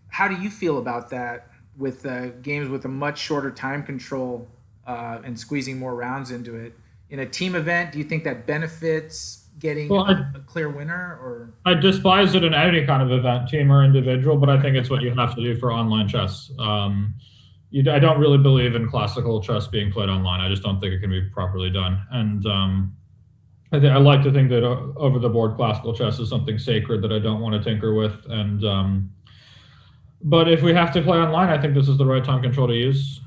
how do you feel about that with games with a much shorter time control and squeezing more rounds into it? In a team event, do you think that benefits getting a clear winner? Or I despise it in any kind of event, team or individual, but I think it's what you have to do for online chess. I don't really believe in classical chess being played online. I just don't think it can be properly done. And I like to think that over-the-board classical chess is something sacred that I don't want to tinker with. And but if we have to play online, I think this is the right time control to use.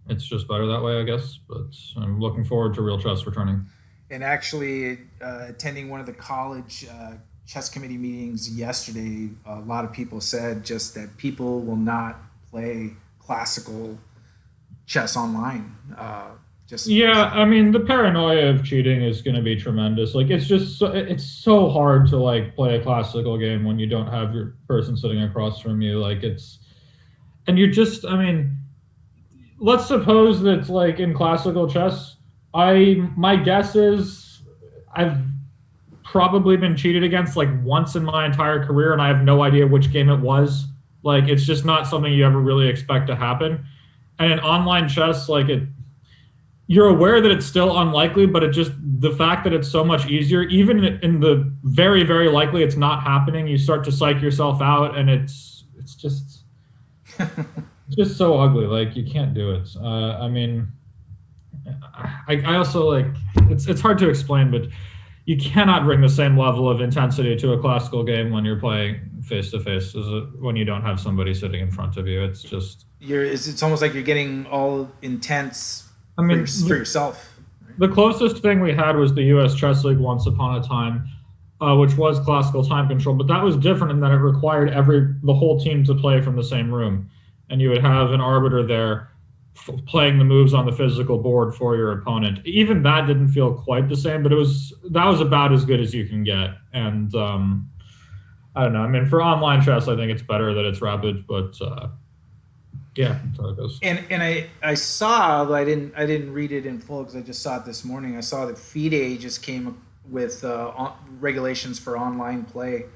It's just better that way, I guess. But I'm looking forward to real chess returning. And actually, attending one of the college chess committee meetings yesterday, a lot of people said just that people will not play classical chess online. Yeah, I mean, the paranoia of cheating is going to be tremendous. Like, it's so hard to like play a classical game when you don't have your person sitting across from you. Like I mean, let's suppose that like in classical chess, my guess is I've probably been cheated against like once in my entire career, and I have no idea which game it was. Like, it's just not something you ever really expect to happen. And in online chess, like you're aware that it's still unlikely, but the fact that it's so much easier, even in the very, very likely it's not happening, you start to psych yourself out, and it's just it's just so ugly. Like, you can't do it. I mean, I also like it's hard to explain, but you cannot bring the same level of intensity to a classical game when you're playing face to face as when you don't have somebody sitting in front of you. It's just it's almost like you're getting all intense. I mean, for yourself. The closest thing we had was the U.S. Chess League once upon a time, which was classical time control, but that was different in that it required the whole team to play from the same room, and you would have an arbiter there playing the moves on the physical board for your opponent. Even that didn't feel quite the same, but that was about as good as you can get. And I don't know. I mean, for online chess, I think it's better that it's rapid, but yeah, that's how it goes. And I saw, although I didn't read it in full because I just saw it this morning. I saw that FIDE just came with regulations for online play.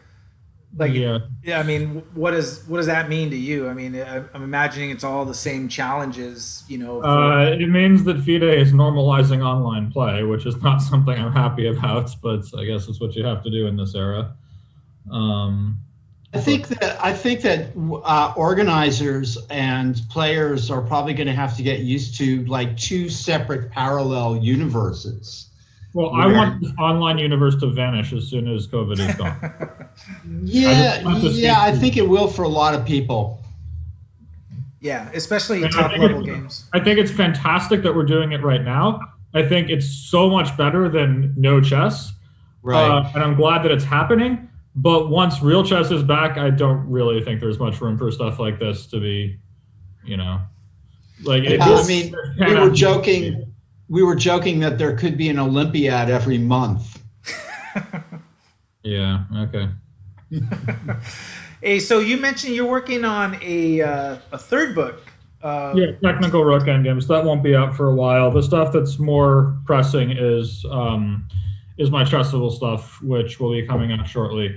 Like, Yeah. I mean, what does that mean to you? I mean, I'm imagining it's all the same challenges, you know. It means that FIDE is normalizing online play, which is not something I'm happy about, but I guess it's what you have to do in this era. I think that organizers and players are probably going to have to get used to like two separate parallel universes. Well, I want the online universe to vanish as soon as COVID is gone. I think it will for a lot of people. Yeah, especially top level games. I think it's fantastic that we're doing it right now. I think it's so much better than no chess. Right. And I'm glad that it's happening. But once real chess is back, I don't really think there's much room for stuff like this to be, like it I is. mean, we were joking that there could be an Olympiad every month. Yeah. Okay. Hey, so you mentioned you're working on a third book. Yeah, technical rook endgames. That won't be out for a while. The stuff that's more pressing is my chessable stuff, which will be coming out shortly.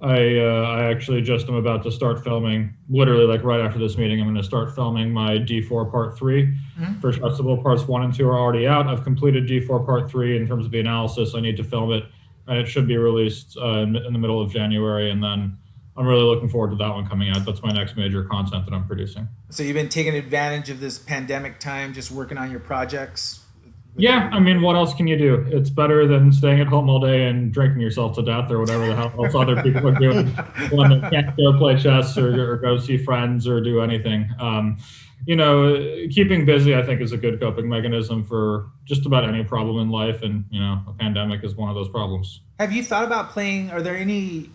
I actually just am about to start filming, literally like right after this meeting, I'm going to start filming my D4 Part 3 for chessable. Parts 1 and 2 are already out. I've completed D4 Part 3 in terms of the analysis. I need to film it, and it should be released in the middle of January, and then I'm really looking forward to that one coming out. That's my next major content that I'm producing. So you've been taking advantage of this pandemic time, just working on your projects? Yeah, I mean, what else can you do? It's better than staying at home all day and drinking yourself to death or whatever the hell else other people are doing when they can't go play chess or go see friends or do anything. Keeping busy, I think, is a good coping mechanism for just about any problem in life. And, a pandemic is one of those problems. Have you thought about playing, are there any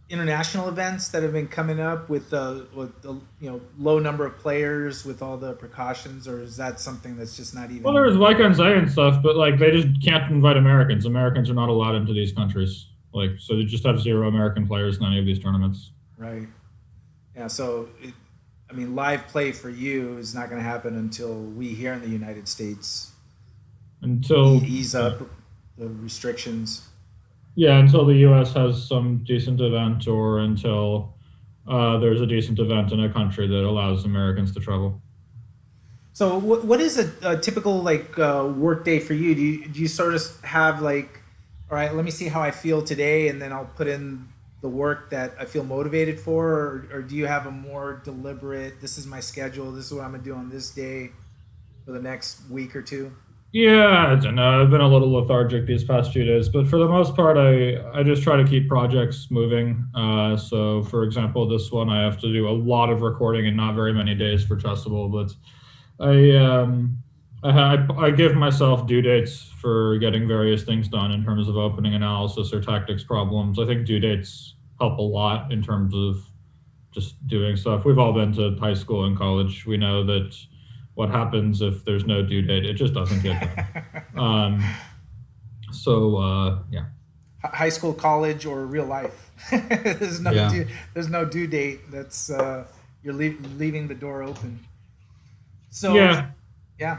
international events that have been coming up with the low number of players with all the precautions, or is that something that's just not even? Well, there's Weikanzai and stuff, but like they just can't invite Americans. Americans are not allowed into these countries. So they just have 0 American players in any of these tournaments. Right. Yeah. So, live play for you is not going to happen until we here in the United States ease up the restrictions. Yeah, until the U.S. has some decent event, or until there's a decent event in a country that allows Americans to travel. So, what is a typical work day for you? Do you sort of have all right, let me see how I feel today, and then I'll put in the work that I feel motivated for, or do you have a more deliberate? This is my schedule. This is what I'm gonna do on this day for the next week or two. Yeah, I don't know. I've been a little lethargic these past few days, but for the most part, I just try to keep projects moving. So, for example, this one I have to do a lot of recording and not very many days for Chessable, but I give myself due dates for getting various things done in terms of opening analysis or tactics problems. I think due dates help a lot in terms of just doing stuff. We've all been to high school and college. We know that what happens if there's no due date, it just doesn't get done. Yeah. High school, college, or real life. There's no due date. That's you're leaving the door open. So yeah.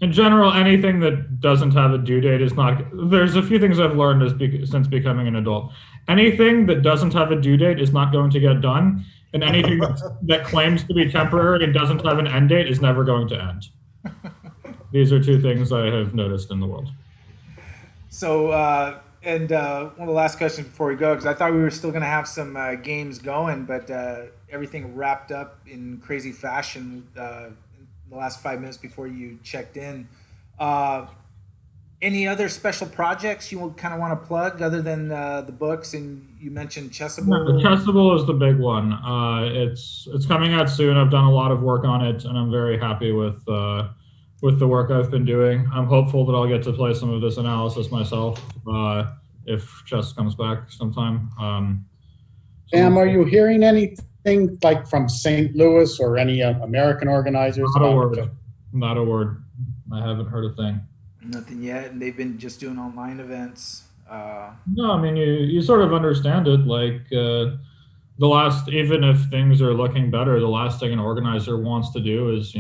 In general, anything that doesn't have a due date is not. There's a few things I've learned since becoming an adult. Anything that doesn't have a due date is not going to get done, and anything that claims to be temporary and doesn't have an end date is never going to end. These are two things I have noticed in the world. So, one of the last questions before we go, because I thought we were still going to have some games going, but everything wrapped up in crazy fashion in the last 5 minutes before you checked in. Any other special projects you kind of want to plug other than the books? And you mentioned Chessable. No, Chessable is the big one. It's coming out soon. I've done a lot of work on it, and I'm very happy with the work I've been doing. I'm hopeful that I'll get to play some of this analysis myself if chess comes back sometime. Sam, are you hearing anything like from St. Louis or any American organizers? Not a word. I haven't heard a thing. Nothing yet, and they've been just doing online events. No, I mean, you sort of understand it. Like even if things are looking better, the last thing an organizer wants to do is,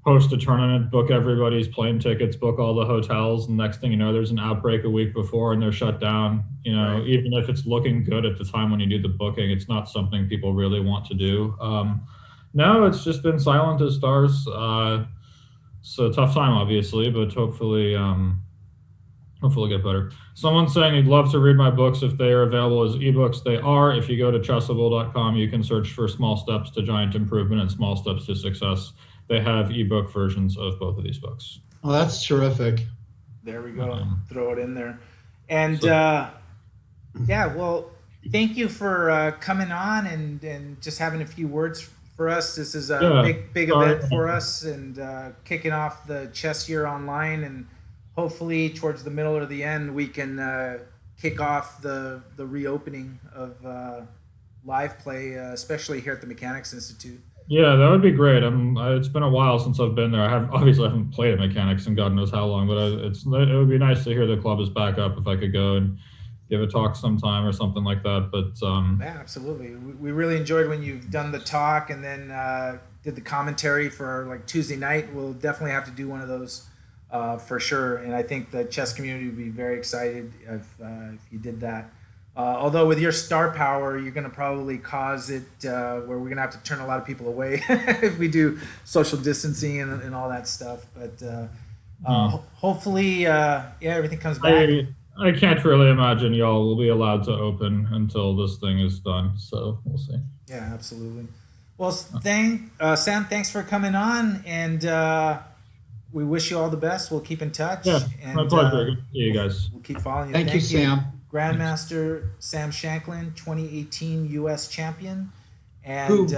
host a tournament, book everybody's plane tickets, book all the hotels, and next thing you know, there's an outbreak a week before and they're shut down. Right. Even if it's looking good at the time when you do the booking, it's not something people really want to do. No, it's just been silent as stars. It's a tough time, obviously, but hopefully get better. Someone's saying he'd love to read my books if they are available as ebooks. They are. If you go to chessable.com, you can search for Small Steps to Giant Improvement and Small Steps to Success. They have ebook versions of both of these books. Oh, that's terrific. There we go. Throw it in there. And well, thank you for coming on and just having a few words for us. This is a big event for us, and kicking off the chess year online, and hopefully towards the middle or the end we can kick off the reopening of live play, especially here at the Mechanics Institute. Yeah, that would be great. It's been a while since I've been there. I haven't played at Mechanics in God knows how long, but it would be nice to hear the club is back up. If I could go and give a talk sometime or something like that. But yeah, absolutely. We really enjoyed when you've done the talk and then did the commentary for like Tuesday night. We'll definitely have to do one of those for sure. And I think the chess community would be very excited if you did that. Although with your star power, you're going to probably cause it where we're going to have to turn a lot of people away if we do social distancing and all that stuff. But hopefully, everything comes back. I can't really imagine y'all will be allowed to open until this thing is done. So we'll see. Yeah, absolutely. Well, Sam, thanks for coming on, and we wish you all the best. We'll keep in touch. Yeah, and, my pleasure. Good to see you guys. We'll keep following you. Thank you, Sam. Grandmaster Sam Shanklin, 2018 U.S. champion, and Who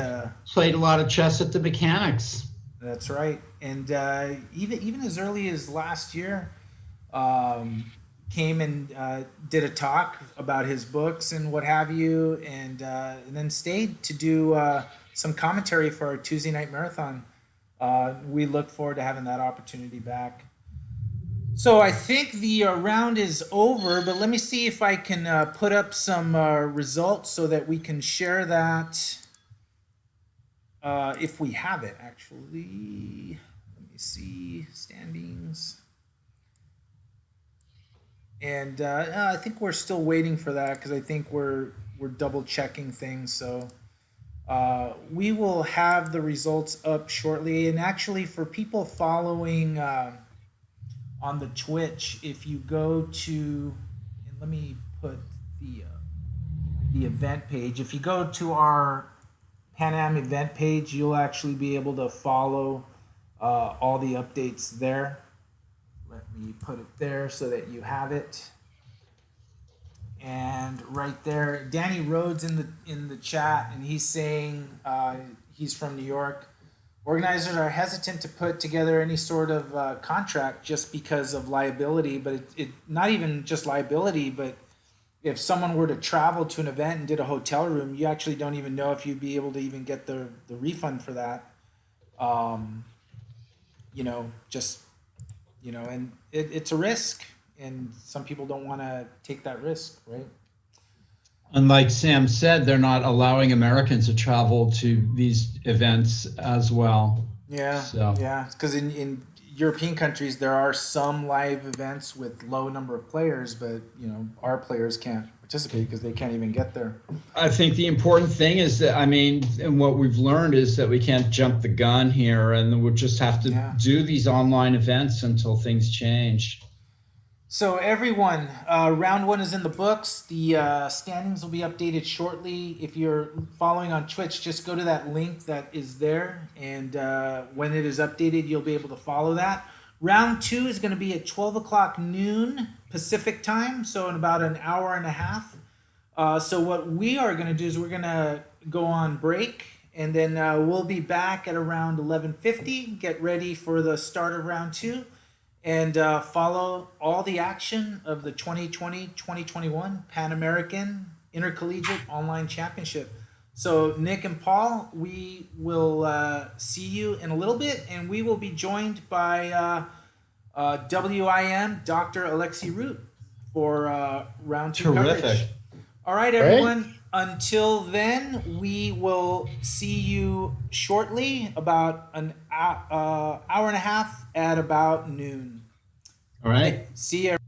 played a lot of chess at the Mechanics. That's right. And even as early as last year, came and did a talk about his books and what have you, and then stayed to do some commentary for our Tuesday night marathon. We look forward to having that opportunity back. So I think the round is over, but let me see if I can put up some results so that we can share that if we have it, actually. Let me see, standings. And I think we're still waiting for that because I think we're double checking things. So we will have the results up shortly. And actually, for people following on the Twitch, if you go to, and let me put the event page. If you go to our Pan Am event page, you'll actually be able to follow all the updates there. Let me put it there so that you have it. And right there, Danny Rhodes in the chat, and he's saying he's from New York. Organizers are hesitant to put together any sort of contract just because of liability, but it not even just liability, but if someone were to travel to an event and did a hotel room, you actually don't even know if you'd be able to even get the refund for that. And it's a risk, and some people don't want to take that risk, right? And like Sam said, they're not allowing Americans to travel to these events as well. Yeah, So. yeah, because in European countries, there are some live events with low number of players, but our players can't participate because they can't even get there. I think the important thing is that, and what we've learned is that we can't jump the gun here, and we'll just have to do these online events until things change. So everyone, round one is in the books. The standings will be updated shortly. If you're following on Twitch, just go to that link that is there, and when it is updated, you'll be able to follow that. Round two is going to be at 12 o'clock noon Pacific time, so in about an hour and a half. So what we are going to do is we're going to go on break, and then we'll be back at around 11:50. Get ready for the start of round two. And follow all the action of the 2020-2021 Pan American Intercollegiate Online Championship. So Nick and Paul, we will see you in a little bit, and we will be joined by WIM Dr. Alexi Root for round two coverage. Terrific. All right, everyone. until then, we will see you shortly, about an hour and a half at about noon. All right. See you.